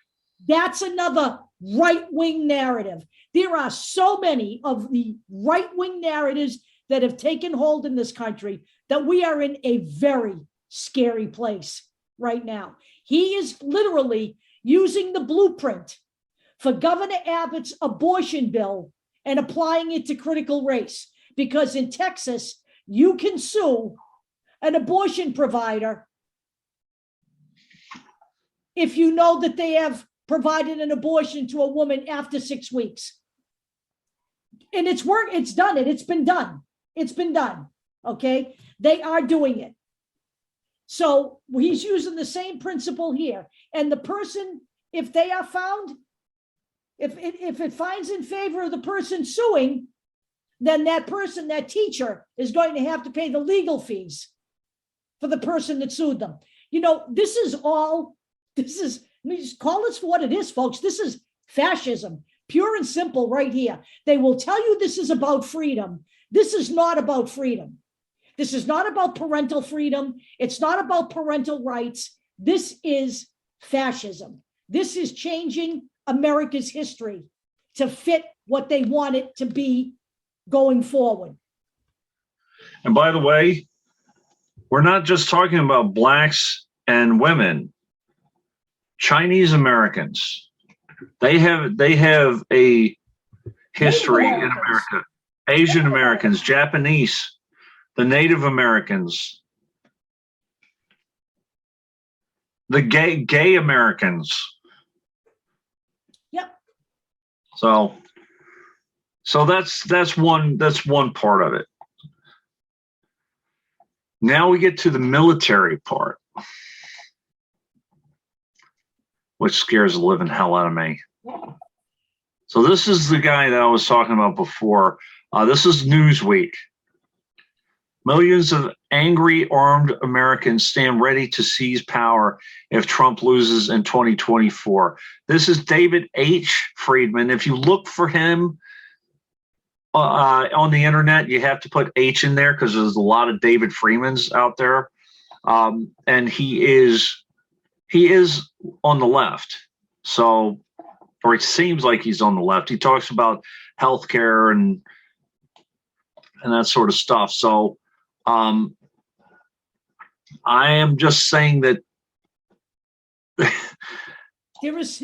A: That's another right-wing narrative. There are so many of the right-wing narratives that have taken hold in this country that we are in a very scary place right now. He is literally using the blueprint for Governor Abbott's abortion bill and applying it to critical race, because in Texas, you can sue an abortion provider if you know that they have provided an abortion to a woman after 6 weeks. And it's done. It's been done. It's been done. Okay. They are doing it. So he's using the same principle here. And the person, if they are found, if it finds in favor of the person suing, then that person, that teacher, is going to have to pay the legal fees for the person that sued them. You know, let me just call this for what it is, folks. This is fascism, pure and simple right here. They will tell you this is about freedom. This is not about freedom. This is not about parental freedom. It's not about parental rights. This is fascism. This is changing America's history to fit what they want it to be going forward.
B: And by the way, we're not just talking about blacks and women. Chinese Americans, they have a history in America. Asian Americans, Japanese, the Native Americans. the gay Americans.
A: Yep.
B: So that's one part of it. Now we get to the military part, which scares the living hell out of me. So this is the guy that I was talking about before. This is Newsweek. Millions of angry armed Americans stand ready to seize power if Trump loses in 2024. This is David H. Friedman. If you look for him on the internet, you have to put H in there because there's a lot of David Freemans out there. And he is on the left. So, or it seems like he's on the left. He talks about healthcare and that sort of stuff. So, I am just saying that
A: there is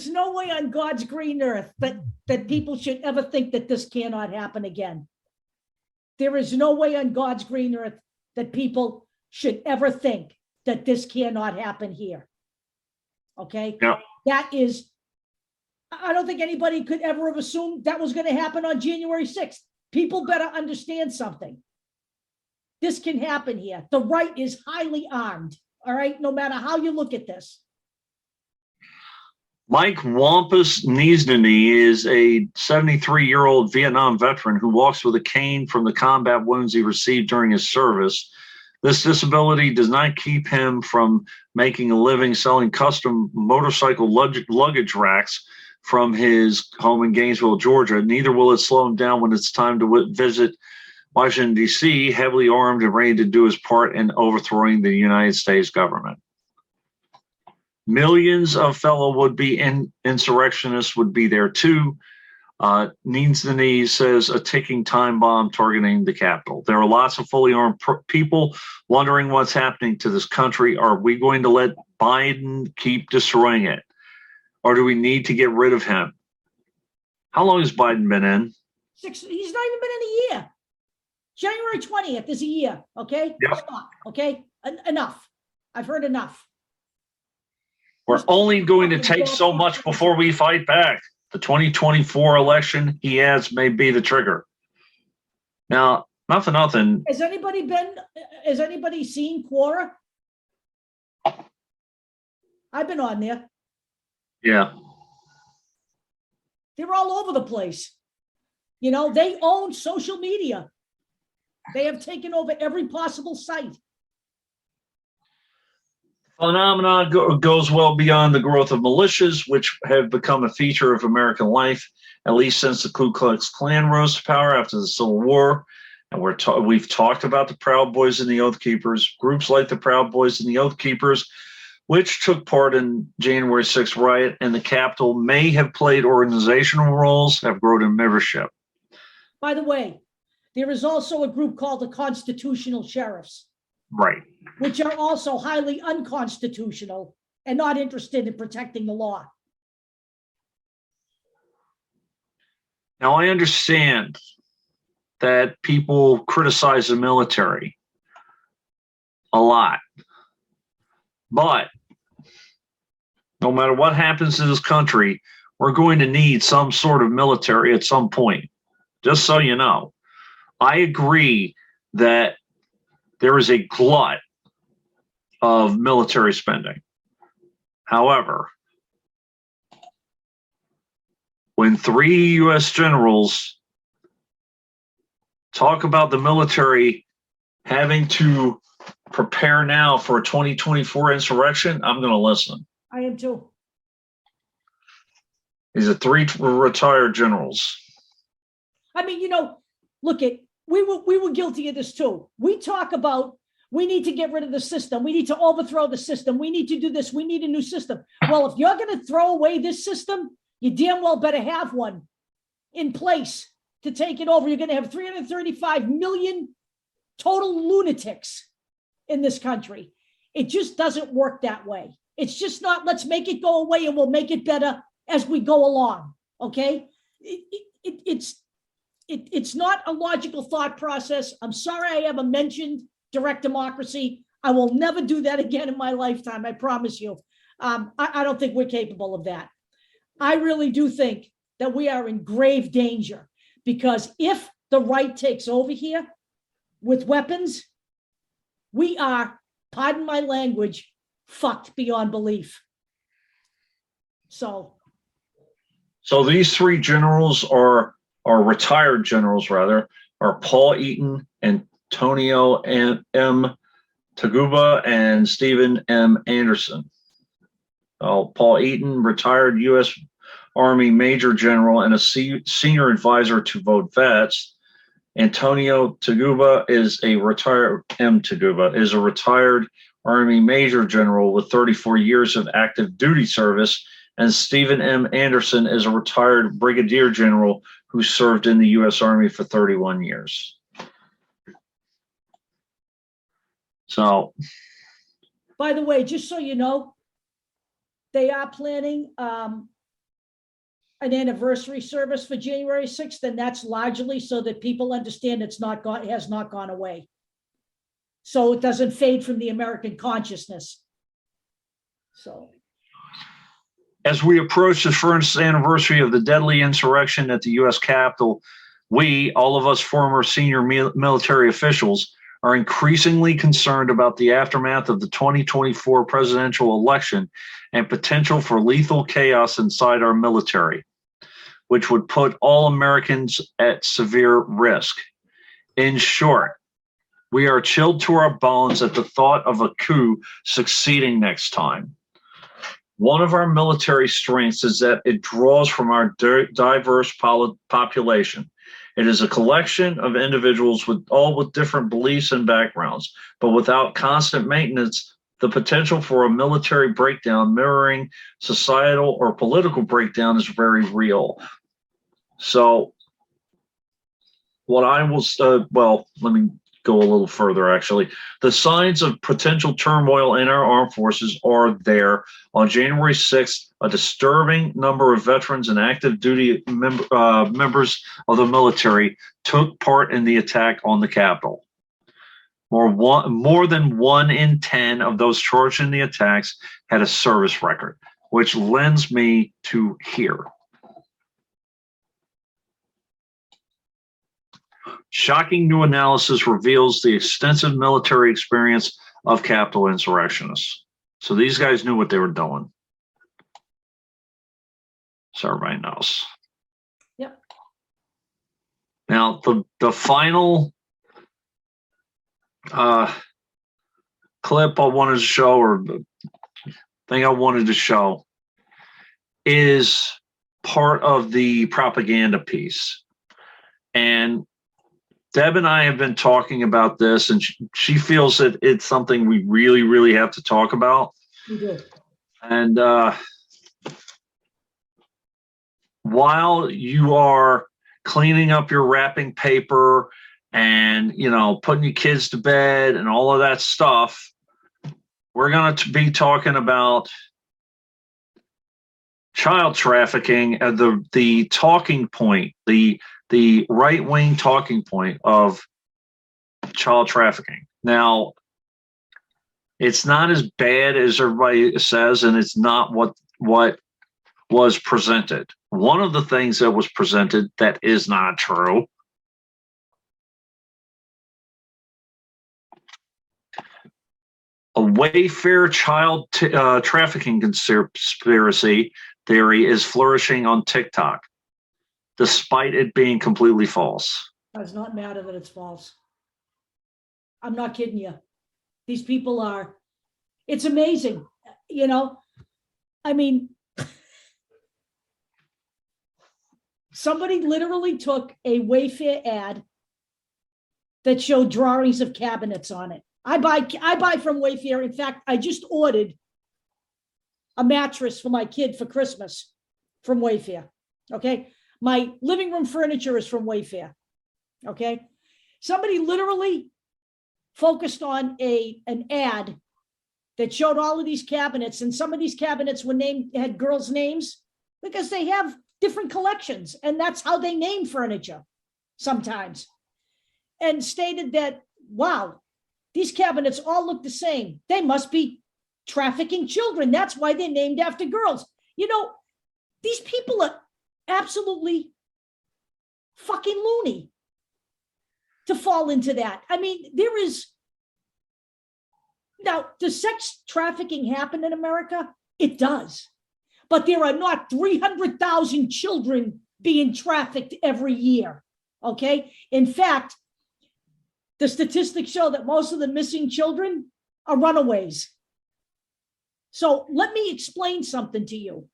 A: no way on God's green earth that people should ever think that this cannot happen again. There is no way on God's green earth that people should ever think that this cannot happen here. Okay?
B: Yeah.
A: That is, I don't think anybody could ever have assumed that was going to happen on January 6th. People better understand something. This can happen here. The right is highly armed, all right, no matter how you look at this.
B: Mike Wampus Niesnany is a 73-year-old Vietnam veteran who walks with a cane from the combat wounds he received during his service. This disability does not keep him from making a living selling custom motorcycle luggage racks from his home in Gainesville, Georgia. Neither will it slow him down when it's time to visit Washington, D.C., heavily armed and ready to do his part in overthrowing the United States government. Millions of fellow would-be insurrectionists would be there too. Niesnany says a ticking time bomb targeting the Capitol. There are lots of fully armed people wondering what's happening to this country. Are we going to let Biden keep destroying it? Or do we need to get rid of him? How long has Biden been in?
A: He's not even been in a year. January 20th is a year, okay?
B: Yep.
A: Stop, okay? Enough. I've heard enough.
B: We're only going to take so much before we fight back. The 2024 election, he adds, may be the trigger. Now, not for nothing.
A: Has anybody seen Quora? I've been on there.
B: Yeah.
A: They're all over the place. You know, they own social media. They have taken over every possible site.
B: Phenomenon goes well beyond the growth of militias, which have become a feature of American life, at least since the Ku Klux Klan rose to power after the Civil War. And we've talked about the Proud Boys and the Oath Keepers. Groups like the Proud Boys and the Oath Keepers, which took part in January 6th riot and the Capitol, may have played organizational roles, have grown in membership.
A: By the way, there is also a group called the Constitutional Sheriffs.
B: Right.
A: Which are also highly unconstitutional and not interested in protecting the law.
B: Now, I understand that people criticize the military a lot, but no matter what happens to this country, we're going to need some sort of military at some point, just so you know. I agree that there is a glut of military spending. However, when 3 U.S. generals talk about the military having to prepare now for a 2024 insurrection, I'm going to listen.
A: I am too.
B: These are 3 retired generals.
A: I mean, you know, look at, we were guilty of this too. We talk about, we need to get rid of the system. We need to overthrow the system. We need to do this. We need a new system. Well, if you're going to throw away this system, you damn well better have one in place to take it over. You're going to have 335 million total lunatics in this country. It just doesn't work that way. It's just not, let's make it go away and we'll make it better as we go along. Okay? It's not a logical thought process. I'm sorry I ever mentioned direct democracy. I will never do that again in my lifetime. I promise you. I don't think we're capable of that. I really do think that we are in grave danger, because if the right takes over here with weapons, we are, pardon my language, fucked beyond belief. So
B: these three generals are retired generals, rather, are Paul Eaton, Antonio M. Taguba, and Stephen M. Anderson. Paul Eaton, retired U.S. Army Major General and a senior advisor to vote vets. Antonio Taguba is a retired Army Major General with 34 years of active duty service, and Stephen M. Anderson is a retired Brigadier General who served in the U.S. Army for 31 years. So,
A: by the way, just so you know, they are planning an anniversary service for January 6th, and that's largely so that people understand has not gone away. So it doesn't fade from the American consciousness. So,
B: as we approach the first anniversary of the deadly insurrection at the U.S. Capitol, we, all of us former senior military officials, are increasingly concerned about the aftermath of the 2024 presidential election and potential for lethal chaos inside our military, which would put all Americans at severe risk. In short, we are chilled to our bones at the thought of a coup succeeding next time. One of our military strengths is that it draws from our diverse population. It is a collection of individuals with different beliefs and backgrounds, but without constant maintenance, the potential for a military breakdown mirroring societal or political breakdown is very real. So what I will, let me go a little further, actually. The signs of potential turmoil in our armed forces are there. On January 6th, a disturbing number of veterans and active duty members of the military took part in the attack on the Capitol. More than 1 in 10 of those charged in the attacks had a service record, which lends me to here. Shocking new analysis reveals the extensive military experience of Capitol insurrectionists. So these guys knew what they were doing. So everybody knows.
A: Yep.
B: Now, the final clip I wanted to show, or thing I wanted to show, is part of the propaganda piece. And Deb and I have been talking about this, and she feels that it's something we really, really have to talk about.
A: We do.
B: And while you are cleaning up your wrapping paper and, putting your kids to bed and all of that stuff, we're going to be talking about child trafficking and the talking point, the right-wing talking point of child trafficking. Now, it's not as bad as everybody says, and it's not what was presented. One of the things that was presented that is not true a Wayfair child trafficking conspiracy theory is flourishing on TikTok, despite it being completely false.
A: It does not matter that it's false. I'm not kidding you. These people are, it's amazing. I mean, somebody literally took a Wayfair ad that showed drawings of cabinets on it. I buy from Wayfair. In fact, I just ordered a mattress for my kid for Christmas from Wayfair. Okay. My living room furniture is from Wayfair. Okay. Somebody literally focused on an ad that showed all of these cabinets, and some of these cabinets were had girls' names because they have different collections, and that's how they name furniture sometimes. And stated that, wow, these cabinets all look the same. They must be trafficking children. That's why they're named after girls. You know, these people are absolutely fucking loony to fall into that. I mean, there is, now, does sex trafficking happen in America? It does. But there are not 300,000 children being trafficked every year, okay? In fact, the statistics show that most of the missing children are runaways. So let me explain something to you.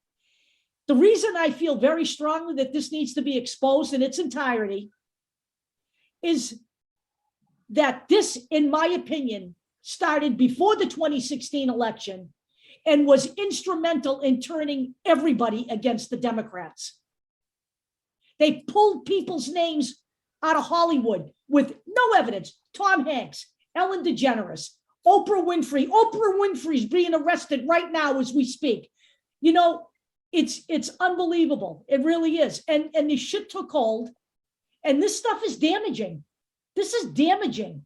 A: The reason I feel very strongly that this needs to be exposed in its entirety is that this, in my opinion, started before the 2016 election and was instrumental in turning everybody against the Democrats. They pulled people's names out of Hollywood with no evidence. Tom Hanks, Ellen DeGeneres, Oprah Winfrey. Oprah Winfrey's being arrested right now as we speak. You know, it's unbelievable. It really is. And this shit took hold. And this stuff is damaging. This is damaging.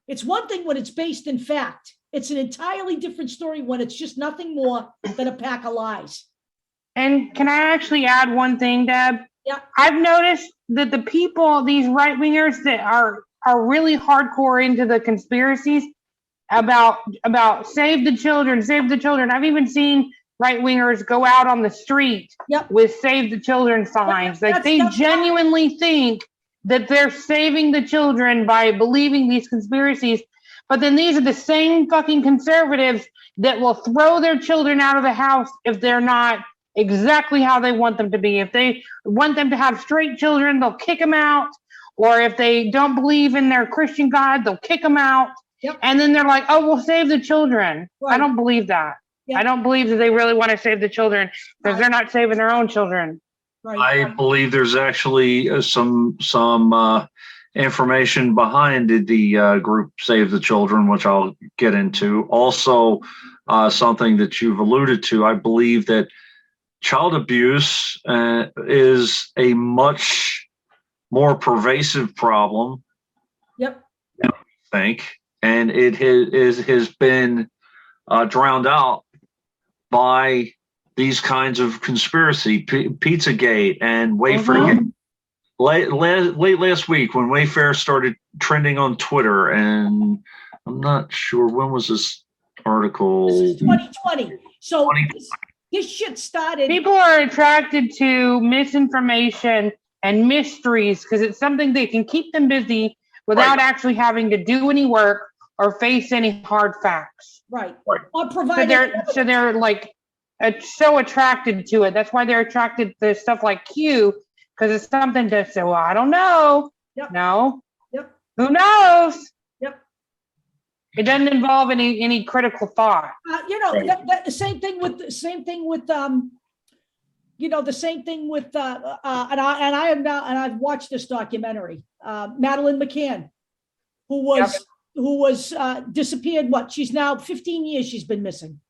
A: It's one thing when it's based in fact. It's an entirely different story when it's just nothing more than a pack of lies.
C: And can I actually add one thing, Deb?
A: Yeah.
C: I've noticed that the people, these right-wingers that are really hardcore into the conspiracies about save the children, save the children. I've even seen right-wingers go out on the street with save the children signs. Like they genuinely think that they're saving the children by believing these conspiracies. But then these are the same fucking conservatives that will throw their children out of the house if they're not exactly how they want them to be. If they want them to have straight children, they'll kick them out. Or if they don't believe in their Christian God, they'll kick them out.
A: Yep.
C: And then they're like, oh, we'll save the children. Right. I don't believe that.
A: Yep.
C: I don't believe that they really want to save the children because they're not saving their own children.
A: Right.
B: I believe there's actually some information behind the group Save the Children, which I'll get into. Also, something that you've alluded to, I believe that child abuse is a much more pervasive problem.
A: Yep.
B: I think, and it has been drowned out by these kinds of conspiracy, Pizzagate and Wayfair. Late last week when Wayfair started trending on Twitter, and I'm not sure when was this article.
A: This is 2020. So this shit started.
C: People are attracted to misinformation and mysteries because it's something they can keep them busy without actually having to do any work or face any hard facts.
A: Right. Or provide.
C: So they're like so attracted to it. That's why they're attracted to stuff like Q, because it's something to say, well, I don't know.
A: Yep.
C: No.
A: Yep.
C: Who knows?
A: Yep.
C: It doesn't involve any critical thought.
A: The same thing with I've watched this documentary. Madeleine McCann, who was disappeared. She's now 15 years she's been missing.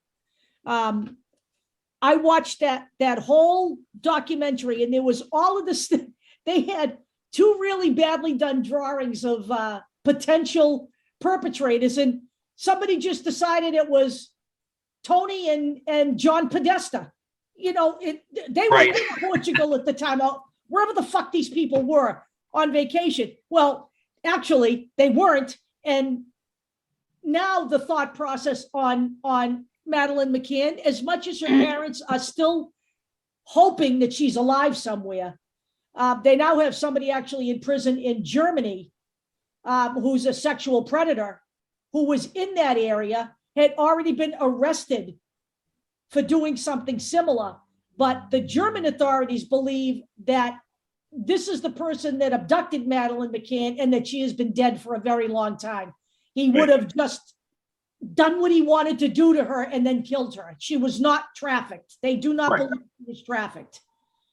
A: I watched that whole documentary, and there was all of this. They had two really badly done drawings of potential perpetrators, and somebody just decided it was Tony and John Podesta. They were in Portugal at the time, wherever the fuck these people were on vacation. Well, actually, they weren't, and now the thought process on Madeleine McCann, as much as her parents are still hoping that she's alive somewhere, they now have somebody actually in prison in Germany who's a sexual predator who was in that area, had already been arrested for doing something similar. But the German authorities believe that this is the person that abducted Madeleine McCann and that she has been dead for a very long time. He would have just done what he wanted to do to her and then killed her. She was not trafficked. They do not believe she was trafficked.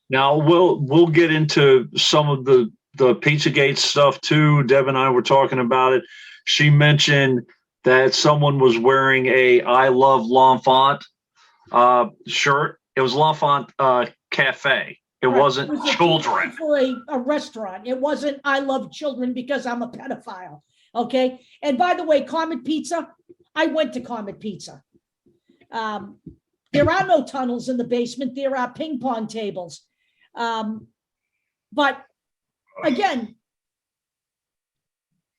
B: Now we'll get into some of the Pizzagate stuff too. Deb and I were talking about it. She mentioned that someone was wearing a I Love L'Enfant shirt. It was L'Enfant Cafe. It
A: Right.
B: wasn't
A: It was
B: children.
A: for a restaurant. It wasn't, I love children because I'm a pedophile. Okay. And by the way, Comet Pizza, I went to Comet Pizza. There are no tunnels in the basement. There are ping pong tables. But again,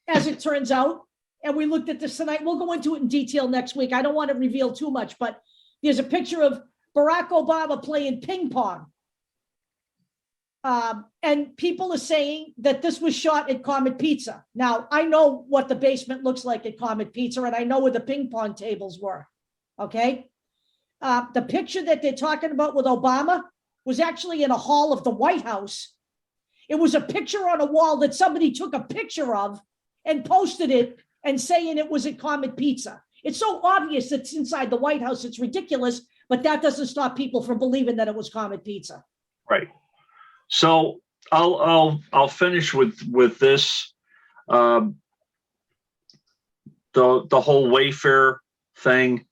A: as it turns out, and we looked at this tonight, we'll go into it in detail next week. I don't want to reveal too much, but there's a picture of Barack Obama playing ping pong. And people are saying that this was shot at Comet Pizza. Now, I know what the basement looks like at Comet Pizza, and I know where the ping pong tables were. Okay. The picture that they're talking about with Obama was actually in a hall of the White House. It was a picture on a wall that somebody took a picture of and posted it and saying it was at Comet Pizza. It's so obvious that it's inside the White House. It's ridiculous, but that doesn't stop people from believing that it was Comet Pizza.
B: Right. So I'll finish with this. The whole Wayfair thing.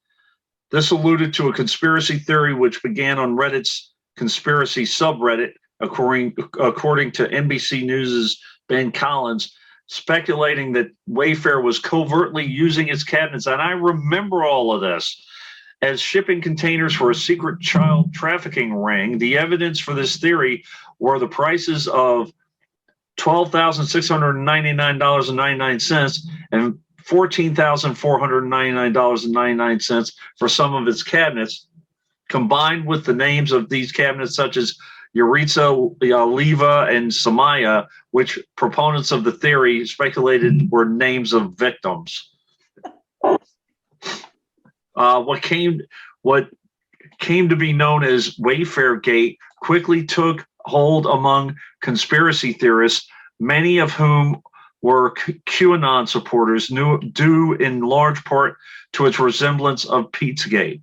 B: This alluded to a conspiracy theory which began on Reddit's conspiracy subreddit, according to NBC News's Ben Collins, speculating that Wayfair was covertly using its cabinets, and I remember all of this, as shipping containers for a secret child trafficking ring. The evidence for this theory were the prices of $12,699.99 and $14,499.99 for some of its cabinets, combined with the names of these cabinets such as Yuritsa, Leva, and Samaya, which proponents of the theory speculated were names of victims. What came to be known as Wayfair Gate quickly took hold among conspiracy theorists, many of whom were QAnon supporters, due in large part to its resemblance of Pizzagate.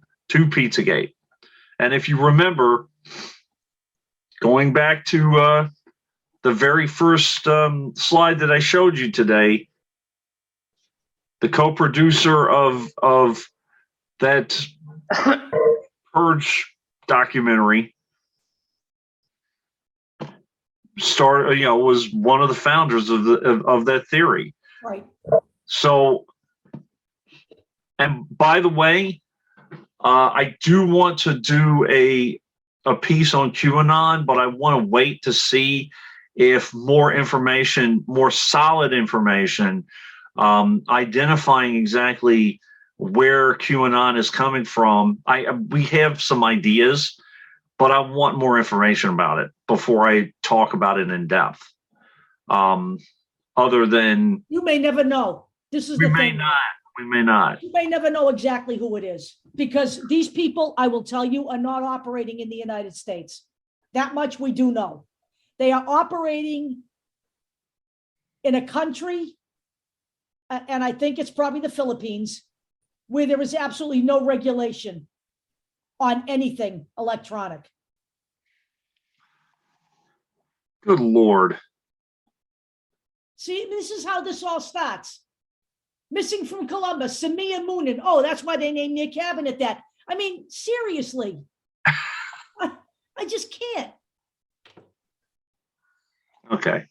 B: And if you remember, going back to the very first slide that I showed you today, the co-producer of that Purge documentary was one of the founders of that theory.
A: Right.
B: So, and by the way, I do want to do a piece on QAnon, but I want to wait to see if more information, more solid information, identifying exactly where QAnon is coming from. We have some ideas, but I want more information about it before I talk about it in depth. Other than
A: you may never know. This is the thing.
B: We may not.
A: You may never know exactly who it is, because these people, I will tell you, are not operating in the United States. That much we do know. They are operating in a country, and I think it's probably the Philippines, where there is absolutely no regulation on anything electronic.
B: Good Lord.
A: See, this is how this all starts. Missing from Columbus, Samia Moonin. Oh, that's why they named their cabinet that. I mean, seriously. I just can't.
B: Okay.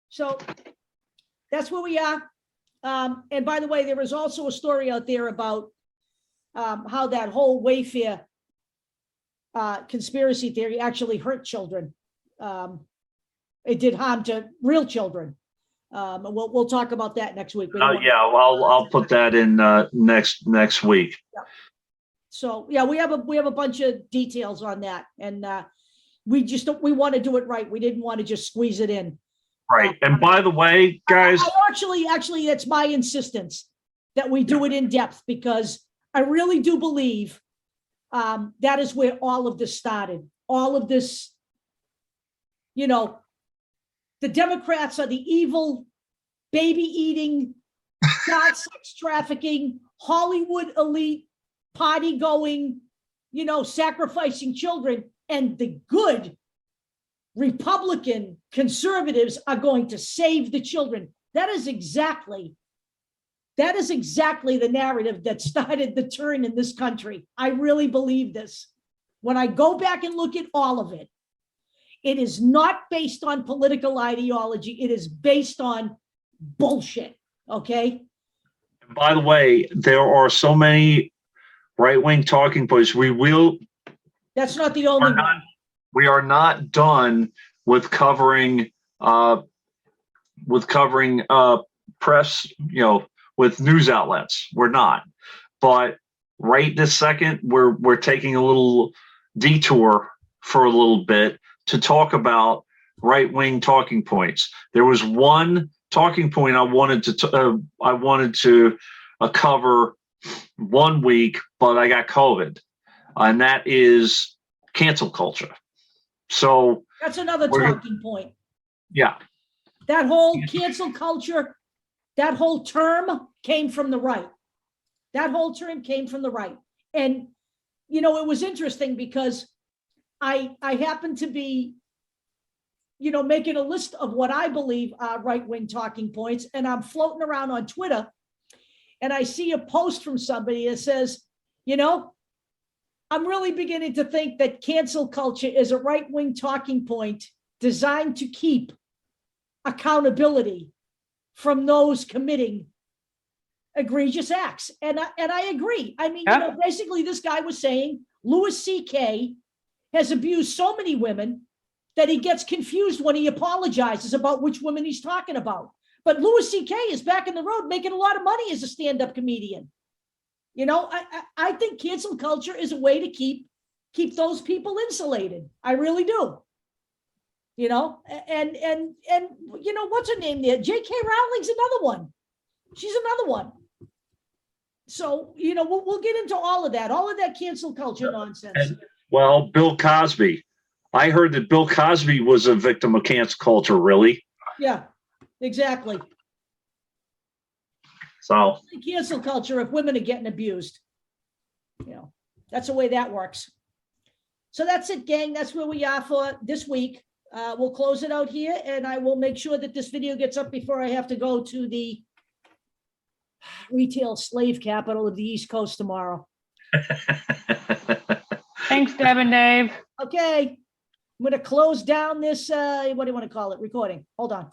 A: So that's where we are. And by the way, there is also a story out there about how that whole Wayfair conspiracy theory actually hurt children. It did harm to real children. We'll talk about that next week.
B: Yeah, I'll put that in next week.
A: Yeah. So yeah, we have a bunch of details on that, and we want to do it right. We didn't want to just squeeze it in.
B: Right. And by the way, guys,
A: actually, it's my insistence that we do it in depth, because I really do believe that is where all of this started. All of this, the Democrats are the evil, baby-eating, child sex trafficking, Hollywood elite, party-going, sacrificing children, and the good Republican conservatives are going to save the children. That is exactly That is exactly the narrative that started the turn in this country. I really believe this. When I go back and look at all of it, it is not based on political ideology. It is based on bullshit. Okay.
B: By the way, there are so many right-wing talking points.
A: That's not the only one.
B: We are not done with covering press, with news outlets. We're not. But right this second, we're taking a little detour for a little bit to talk about right-wing talking points. There was one talking point I wanted to cover one week, but I got COVID, and that is cancel culture. So
A: that's another talking point.
B: Yeah.
A: That whole cancel culture, that whole term came from the right. That whole term came from the right. And, it was interesting because I happened to be, making a list of what I believe are right-wing talking points. And I'm floating around on Twitter and I see a post from somebody that says, I'm really beginning to think that cancel culture is a right-wing talking point designed to keep accountability from those committing egregious acts. And I agree. I mean, basically this guy was saying Louis C.K. has abused so many women that he gets confused when he apologizes about which women he's talking about. But Louis C.K. is back in the road making a lot of money as a stand-up comedian. I think cancel culture is a way to keep those people insulated. I really do. And what's her name there? J.K. Rowling's another one. She's another one. So, we'll get into all of that cancel culture nonsense.
B: Well, Bill Cosby. I heard that Bill Cosby was a victim of cancel culture, really.
A: Yeah, exactly.
B: So
A: cancel culture if women are getting abused. That's the way that works. So that's it, gang. That's where we are for this week. We'll close it out here, and I will make sure that this video gets up before I have to go to the retail slave capital of the East Coast tomorrow.
C: Thanks, Deb and Dave.
A: Okay. I'm going to close down this, what do you want to call it? Recording. Hold on.